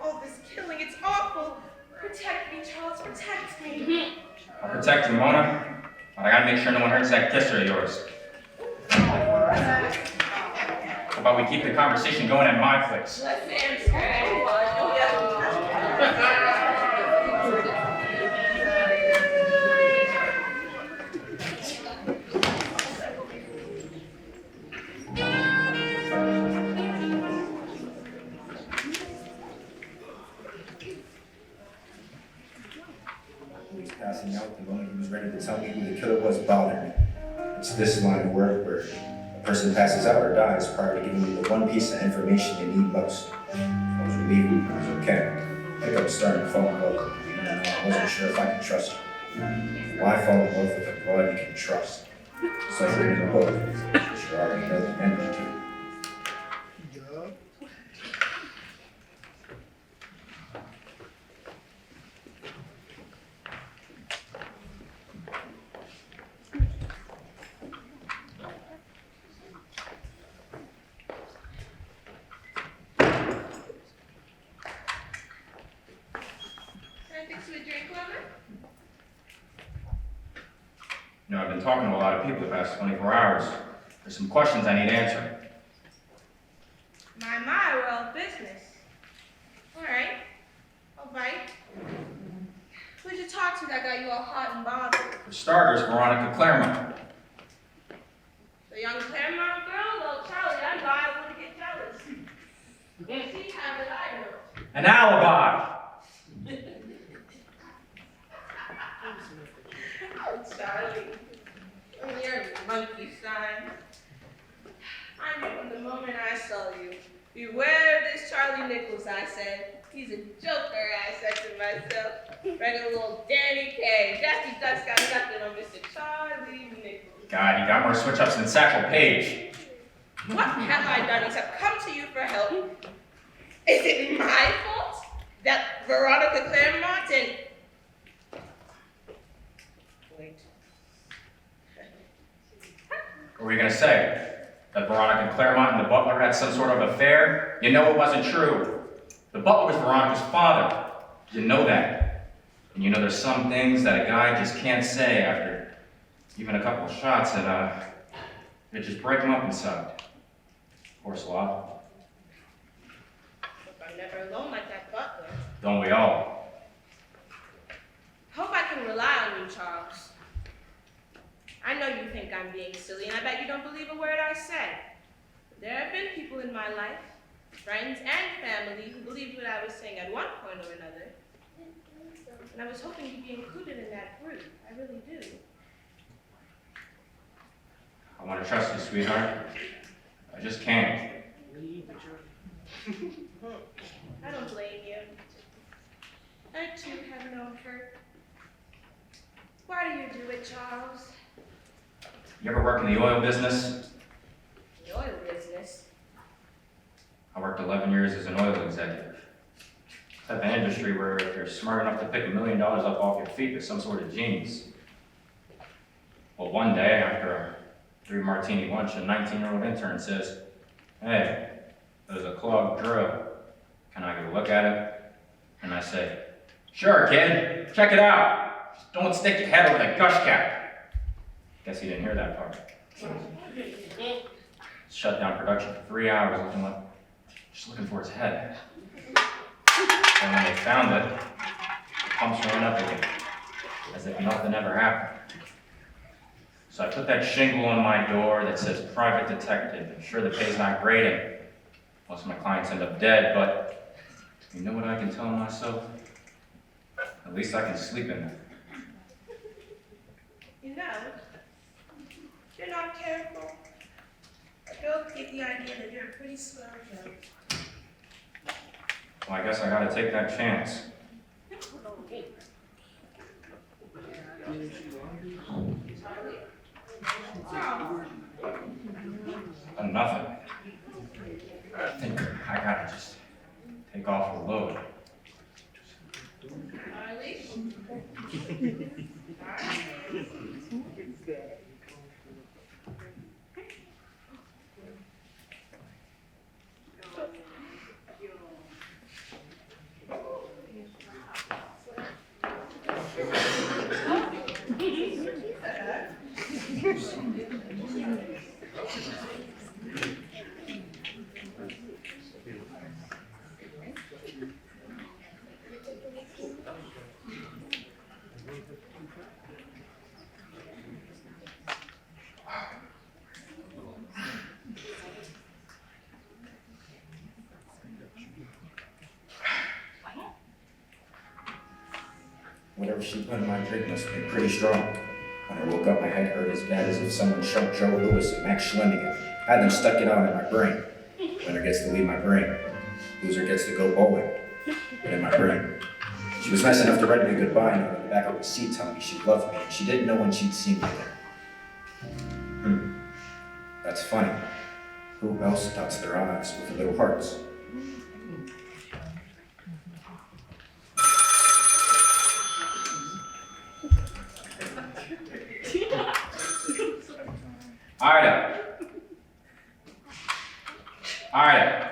All this killing, it's awful. Protect me, Charles, protect me. I'll protect you, Mona. But I gotta make sure no one hurts that kisser of yours. How about we keep the conversation going at my place? Let's answer. He was passing out the moment he was ready to tell me who the killer was bothered me. It's this line of work where a person passes out or dies prior to giving you the one piece of information you need most. I was relieved it was okay. Like I was starting to fall in love. I wasn't sure if I could trust her. Why fall in love with a broad you can trust? It's like reading a book. You already know the ending to. You know, I've been talking to a lot of people the past 24 hours. There's some questions I need answered. My, we're all business. All right, I'll bite. Who'd you talk to that got you all hot and bothered? For starters, Veronica Claremont. The young Claremont girl? Well, Charlie, I'm liable to get jealous. If she have it, I know. An alibi! Oh, Charlie. You're a monkey, son. I knew from the moment I saw you. Beware of this Charlie Nichols, I said. He's a joker, I said to myself. Regular little Danny Kaye. Daffy Duck's got nothing on Mr. Charlie Nichols. God, you got more switch-ups than Satchel Paige. What have I done except come to you for help? Is it my fault that Veronica Claremont and... Wait. What were you gonna say? That Veronica Claremont and the butler had some sort of affair? You know it wasn't true. The butler was Veronica's father. You know that. And you know there's some things that a guy just can't say after even a couple of shots and they just break him up inside. Poor slob. Hope I'm never alone like that butler. Don't we all? Hope I can rely on you, Charles. I know you think I'm being silly, and I bet you don't believe a word I say. But there have been people in my life, friends and family, who believed what I was saying at one point or another. And I was hoping you'd be included in that group. I really do. I want to trust you, sweetheart. I just can't. I don't blame you. I too have known hurt. Why do you do it, Charles? You ever work in the oil business? The oil business. I worked 11 years as an oil executive. type of industry where if you're smart enough to pick $1 million up off your feet, there's some sort of genius. Well, one day after a 3-martini lunch, a 19-year-old intern says, "Hey, there's a clogged drill. Can I go look at it?" And I say, "Sure, kid, check it out. Just don't stick your head over the gush cap." Guess he didn't hear that part. Shut down production for 3 hours just looking for his head. And when they found it, the pumps ran up again, as if nothing ever happened. So I put that shingle on my door that says private detective. I'm sure the pay's not great and most of my clients end up dead, but you know what I can tell myself? At least I can sleep in there. You know, if you're not careful, girls get the idea that you're a pretty swell joke. Well, I guess I gotta take that chance. Nothing. I think I gotta just take off the load. Charlie? Whatever she put in my drink must have been pretty strong. When I woke up, my head hurt as bad as if someone shoved Joe Louis and Max Schlemingen. Had them stuck it on in my brain. Winner gets to leave my brain. Loser gets to go bowling. But in my brain. She was nice enough to write me a goodbye note on the back of the seat telling me she loved me, and she didn't know when she'd see me again. That's funny. Who else dots their eyes with little hearts? Ida. Ida.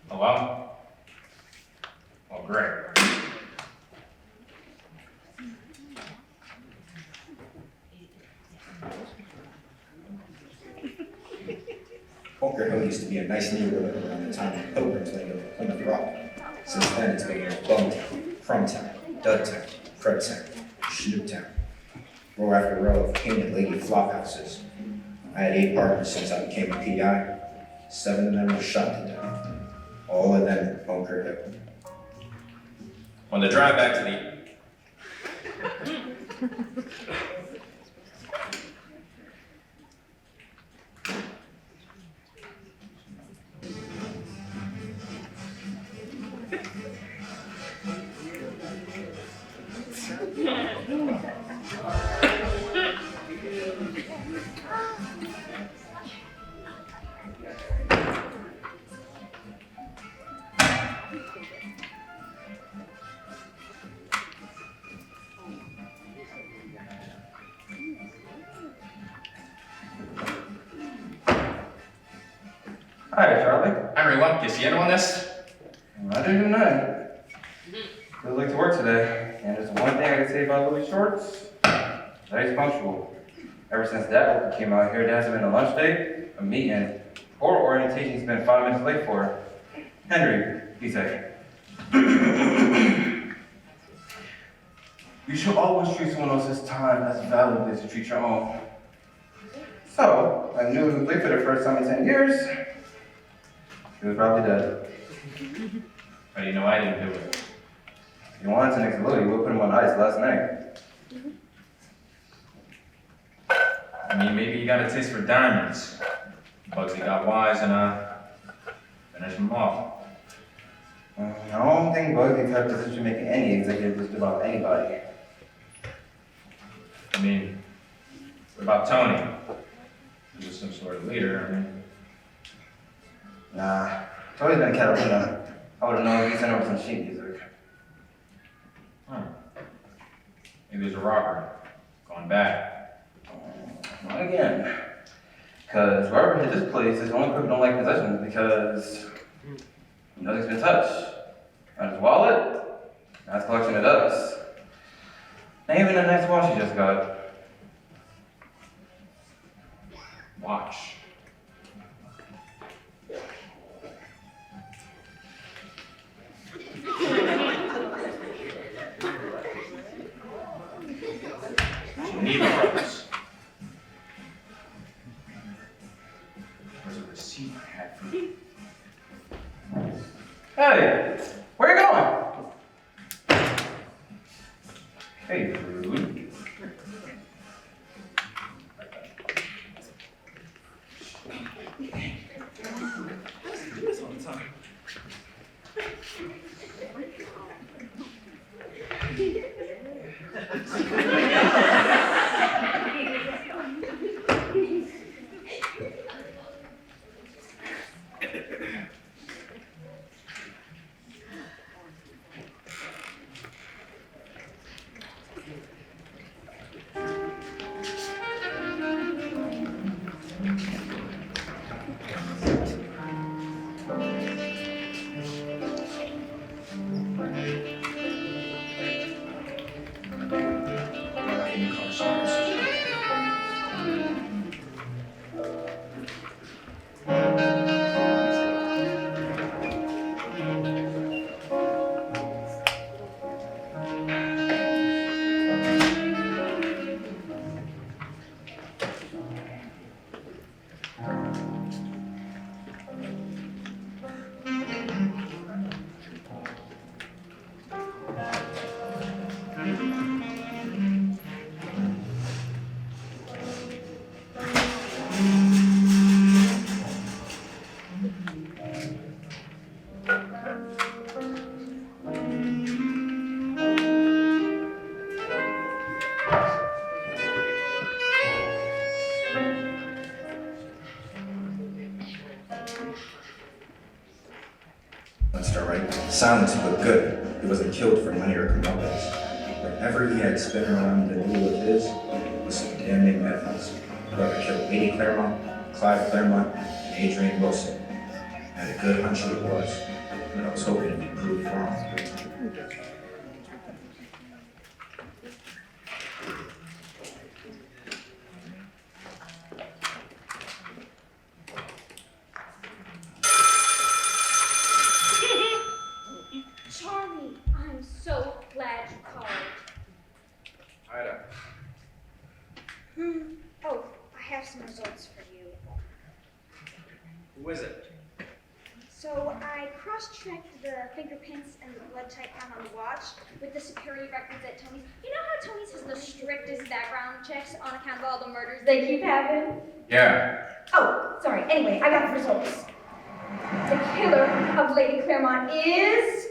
Hello? Oh, great. Bunker Hill used to be a nice neighborhood around the time when Pilgrims landed on Plymouth Rock. Since then, it's been Bumtown, Crumtown, Dudtown, Crudtown, Schnooptown. Row after row of painted lady flophouses. I had 8 partners since I became a PI. 7 of them were shot to death. All of them in Bunker Hill. On the drive back to the... Hi, Charlie. Hi, everyone. You see anyone on this? I didn't know. Feels like to work today, and there's one thing I can say about Louis Shorts. That he's punctual. Ever since that came out here, there hasn't been a lunch date, a meeting, or orientation he's been 5 minutes late for. Henry, he said. You should always treat someone else's time as valuable as you treat your own. So, I knew he was late for the first time in 10 years. He was probably dead. How do you know I didn't do it? If you wanted to next to Lily, you would put him on ice last night. I mean, maybe you got a taste for diamonds. Bugsy got wise and, finished him off. I don't think Bugsy type position making any executive list about anybody. I mean, what about Tony? He was some sort of leader, I mean. Nah, Tony's been Catalina. I would've known if he sent over some sheet music. Maybe he's a robber. Gone bad. Not again. Because whoever hit this place is the only people who don't like possessions because nothing's been touched. Not his wallet, not his collection of ducks. Not even a nice watch he just got. Watch. Geneva Brothers. There's a receipt I had for you. Hey, where you going? Hey, rude. Let's start right. Silence, but good. He wasn't killed for money or comeuppance. Whatever he had spent around the noodle of his was some damn name evidence. Whoever killed Lady Claremont, Clive Claremont, and Adrian Wilson. I had a good hunch who it was, but I was hoping to be proved wrong. Charlie, I'm so glad you called. Ida. Oh, I have some results for you. Who is it? So I cross-checked the fingerprints and the blood type found on the watch with the security records at Tony's. You know how Tony's has the strictest background checks on account of all the murders they keep having? Yeah. Oh, sorry. Anyway, I got the results. The killer of Lady Claremont is...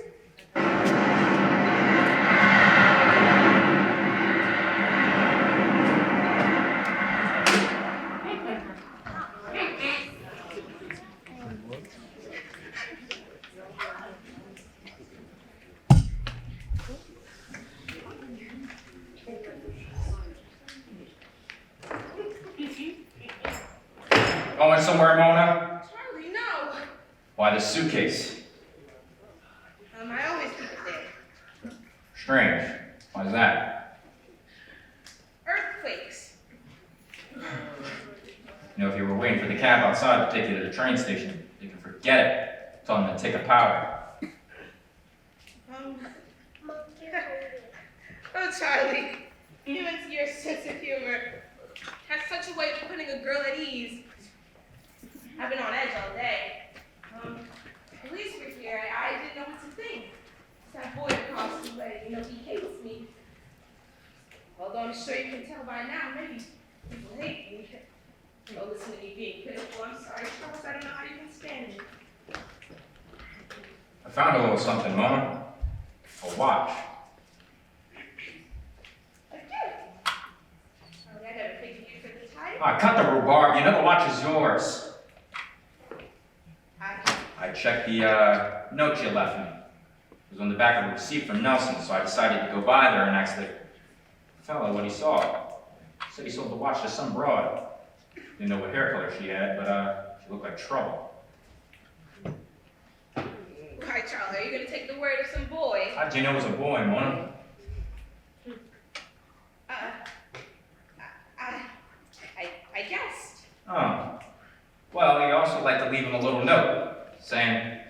Going somewhere, Mona? Charlie, no. Why the suitcase? I always keep it there. Strange. Why's that? Earthquakes. You know, if you were waiting for the cab outside to take you to the train station, you can forget it. Tell them to take a powder. Oh, Charlie, you and your sense of humor has such a way of putting a girl at ease. I've been on edge all day. Police were here. I didn't know what to think. That boy across the way, you know, he hates me. Although I'm sure you can tell by now, maybe people hate me. You know, listen to me being pitiful. I'm sorry, Charles. I don't know how you can stand it. I found a little something, Mona. A watch. A gift. Ah, cut the rhubarb. You know the watch is yours. I checked the note you left me. It was on the back of a receipt from Nelson, so I decided to go by there and ask the fellow what he saw. He said he sold the watch to some broad. Didn't know what hair color she had, but she looked like trouble. Why, Charlie, are you going to take the word of some boy? How'd you know it was a boy, Mona? I guessed. Oh. Well, you also like to leave him a little note, saying,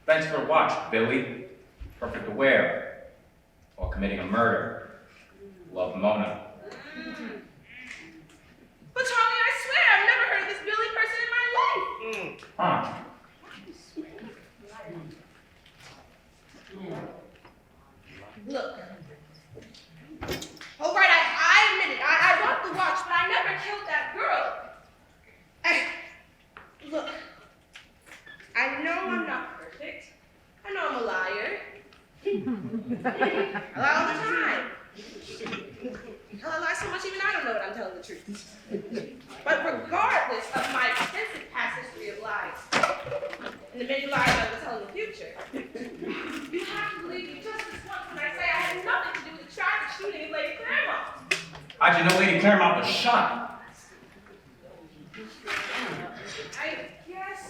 "Thanks for the watch, Billy. Perfect to wear. While committing a murder. Love, Mona." But Charlie, I swear I've never heard of this Billy person in my life. Huh. Look. All right, I admit it. I bought the watch, but I never killed that girl. Look, I know I'm not perfect. I know I'm a liar. I lie all the time. I lie so much even I don't know that I'm telling the truth. But regardless of my extensive past history of lies, and the many lies I will tell in the future, you have to believe me just this once when I say I had nothing to do with the tragic shooting of Lady Claremont. How'd you know Lady Claremont was shot? I guess.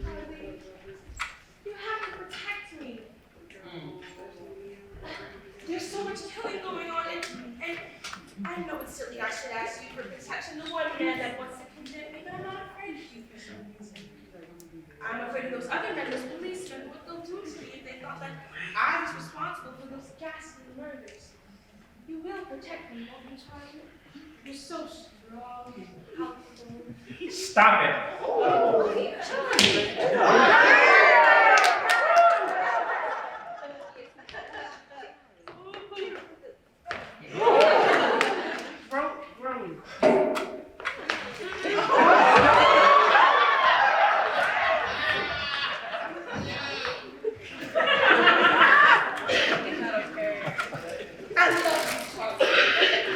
Charlie, you have to protect me. There's so much killing going on, and I know it's silly I should ask you for protection. The one man that wants to condemn me, but I'm not afraid of you for some reason. I'm afraid of those other men, those policemen, what they'll do to me if they thought that I was responsible for those ghastly murders. You will protect me, won't you, Charlie? You're so strong and helpful. Stop it!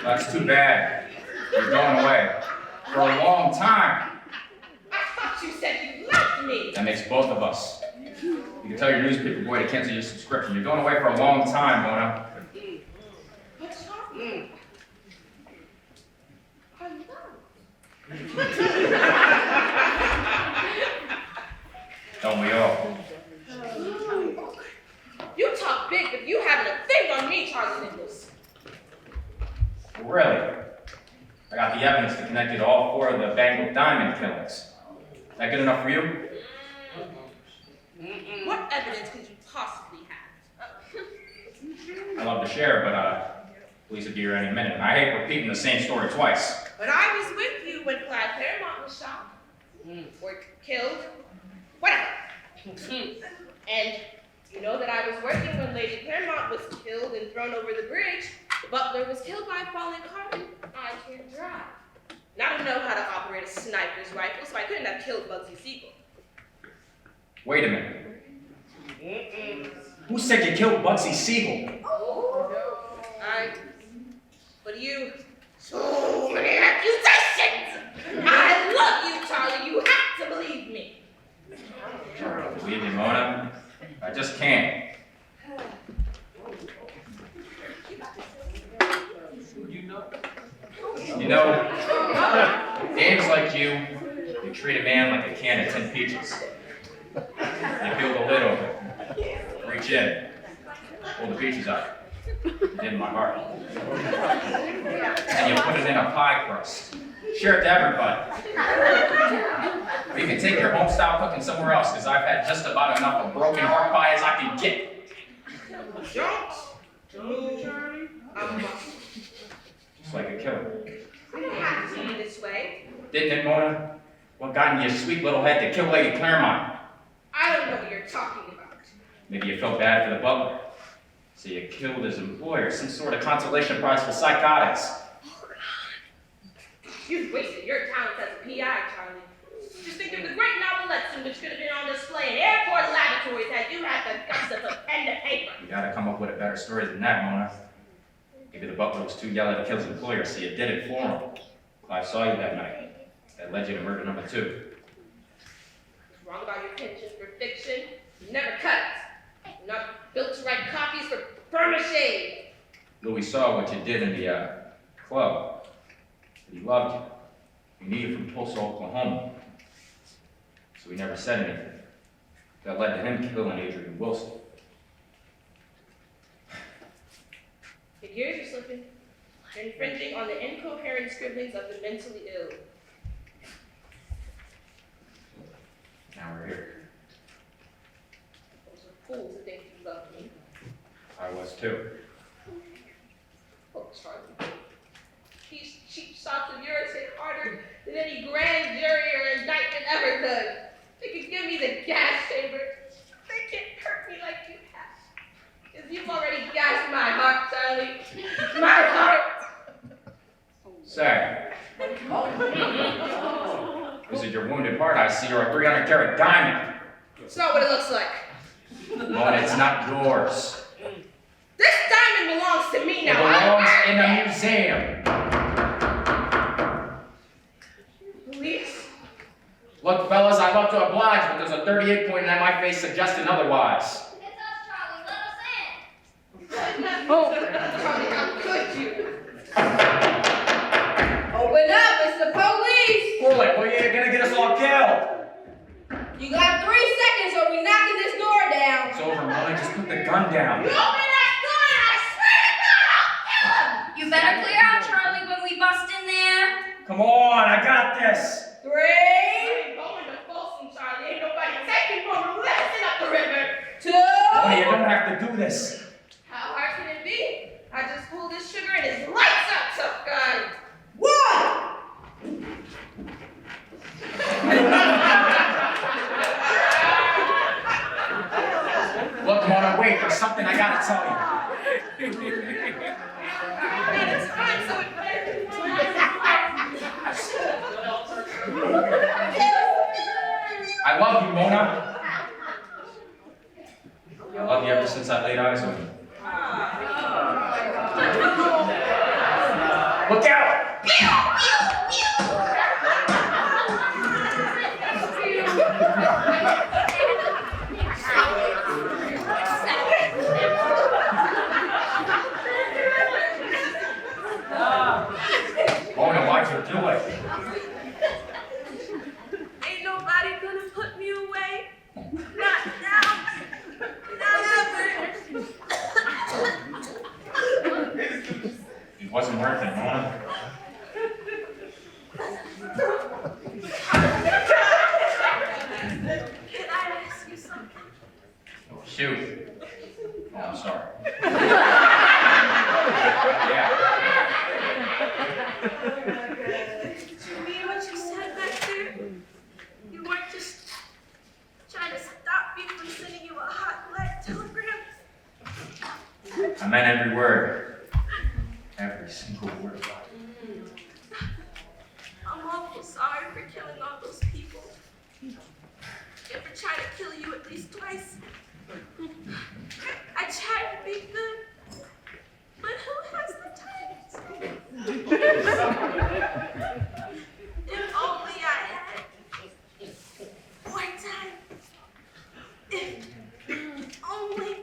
That's too bad. You're going away. For a long time. I thought you said you loved me. That makes both of us. You can tell your newspaper boy to cancel your subscription. You're going away for a long time, Mona. But Charlie, I love. Don't we all? You talk big, but you haven't a thing on me, Charlie Nichols. Really? I got the evidence to connect you to all 4 of the Bangle Diamond killings. That good enough for you? What evidence could you possibly have? I'd love to share, but police will be here any minute. And I hate repeating the same story twice. But I was with you when Clive Claremont was shot. Or killed. Whatever. And you know that I was working when Lady Claremont was killed and thrown over the bridge. The butler was killed by a falling car. I can't drive. And I don't know how to operate a sniper's rifle, so I couldn't have killed Bugsy Siegel. Wait a minute. Who said you killed Bugsy Siegel? But you, so many accusations! I love you, Charlie. You have to believe me. Believe me, Mona. I just can't. You know, dames like you treat a man like a can of 10 peaches. You peel the lid open, reach in, pull the peaches out, in my heart. And you put it in a pie crust. Share it to everybody. Or you can take your home style cooking somewhere else, because I've had just about enough of broken heart pie as I can get. Don't move a muscle. Just like a killer. I don't have to be this way. Didn't it, Mona? What got in your sweet little head to kill Lady Claremont? I don't know what you're talking about. Maybe you felt bad for the butler. So you killed his employer, some sort of consolation prize for psychotics. You've wasted your talents as a PI, Charlie. Just think of the great novelettes which could have been on display in airport laboratories had you had the guts to put pen to paper. You gotta come up with a better story than that, Mona. Maybe the butler was too yellow to kill his employer, so you did it for him. Clive saw you that night. That led you to murder number 2. What's wrong about your penchant for fiction? You never cut it. You're not built to write copies for Burmashade. Louis saw what you did in the club. He loved you. He knew you from Tulsa, Oklahoma. So he never said anything. That led to him killing Adrian Wilson. Your gears are slipping. You're infringing on the incoherent scribblings of the mentally ill. Now we're here. I was a fool to think you loved me. I was too. Oh, Charlie. These cheap shots of yours hit harder than any grand jury or indictment ever could. They could give me the gas chamber. They can't hurt me like you have. Because you've already gassed my heart, Charlie. My heart! Say. Is it your wounded heart I see, or a 300-carat diamond? It's not what it looks like. But it's not yours. This diamond belongs to me It now. belongs in a museum. Police? Look, fellas, I'd love to oblige, but there's a 38 point on my face suggesting otherwise. Charlie, how could you? Open up, it's the police! Pull it, well, you're gonna get us all killed. You got 3 seconds or we knocking this door down. It's over, Molly, just put the gun down. You open that door and I swear to God I'll kill him! You better clear out, Charlie, when we bust in there. Come on, I got this. 3. Ain't going to Folsom, Charlie. Ain't nobody taking more medicine up the river. 2. Molly, you don't have to do this. How hard can it be? I just pulled this sugar and it's lights out, tough guy. 1. Look, Mona, wait, there's something I gotta tell you. It's fine, so it better be I love you, Mona. I love you ever since I laid eyes on you. Look out! Mona, why'd you do it? Ain't nobody gonna put me away. Not now. Not ever. It wasn't worth it, Mona. Can I ask you something? Shoot. Oh, I'm sorry. Yeah. Did you mean what you said back there? You weren't just trying to stop me from sending you a hot lead telegram? I meant every word. Every single word. I'm awful sorry for killing all those people. And for trying to kill you at least twice. I tried to be good, but who has the time? If only I had more time. If only.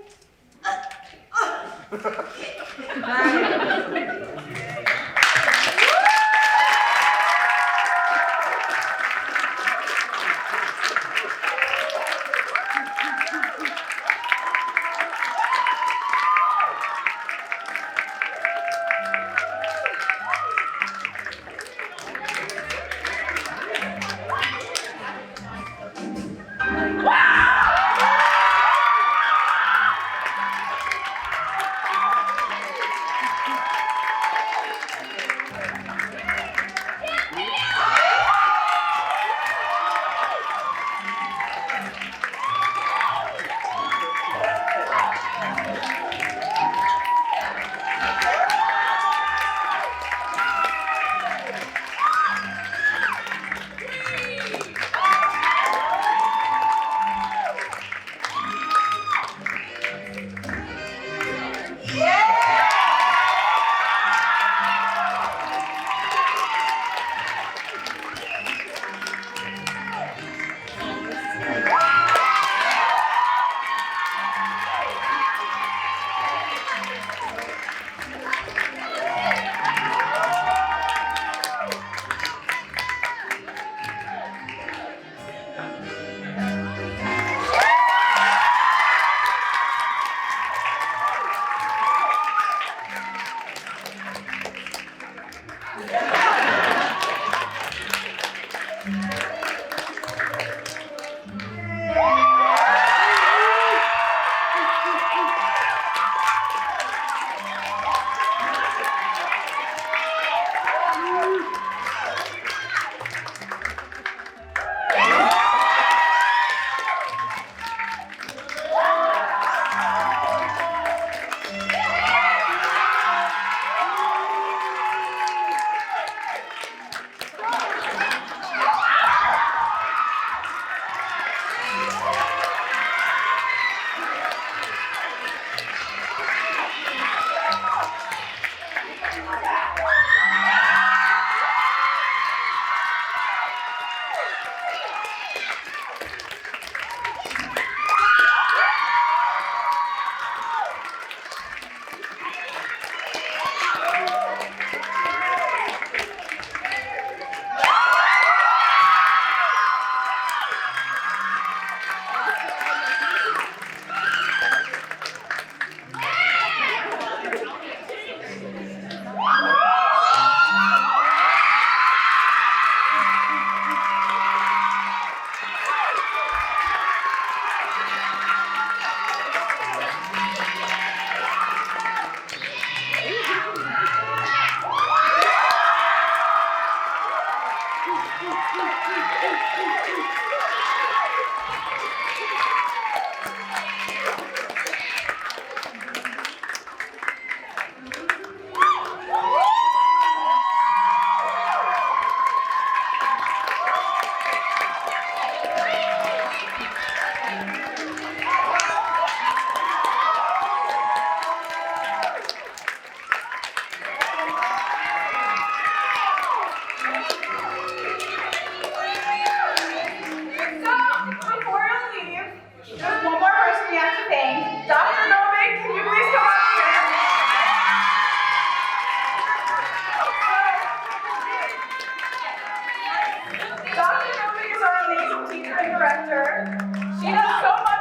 her. She knows so much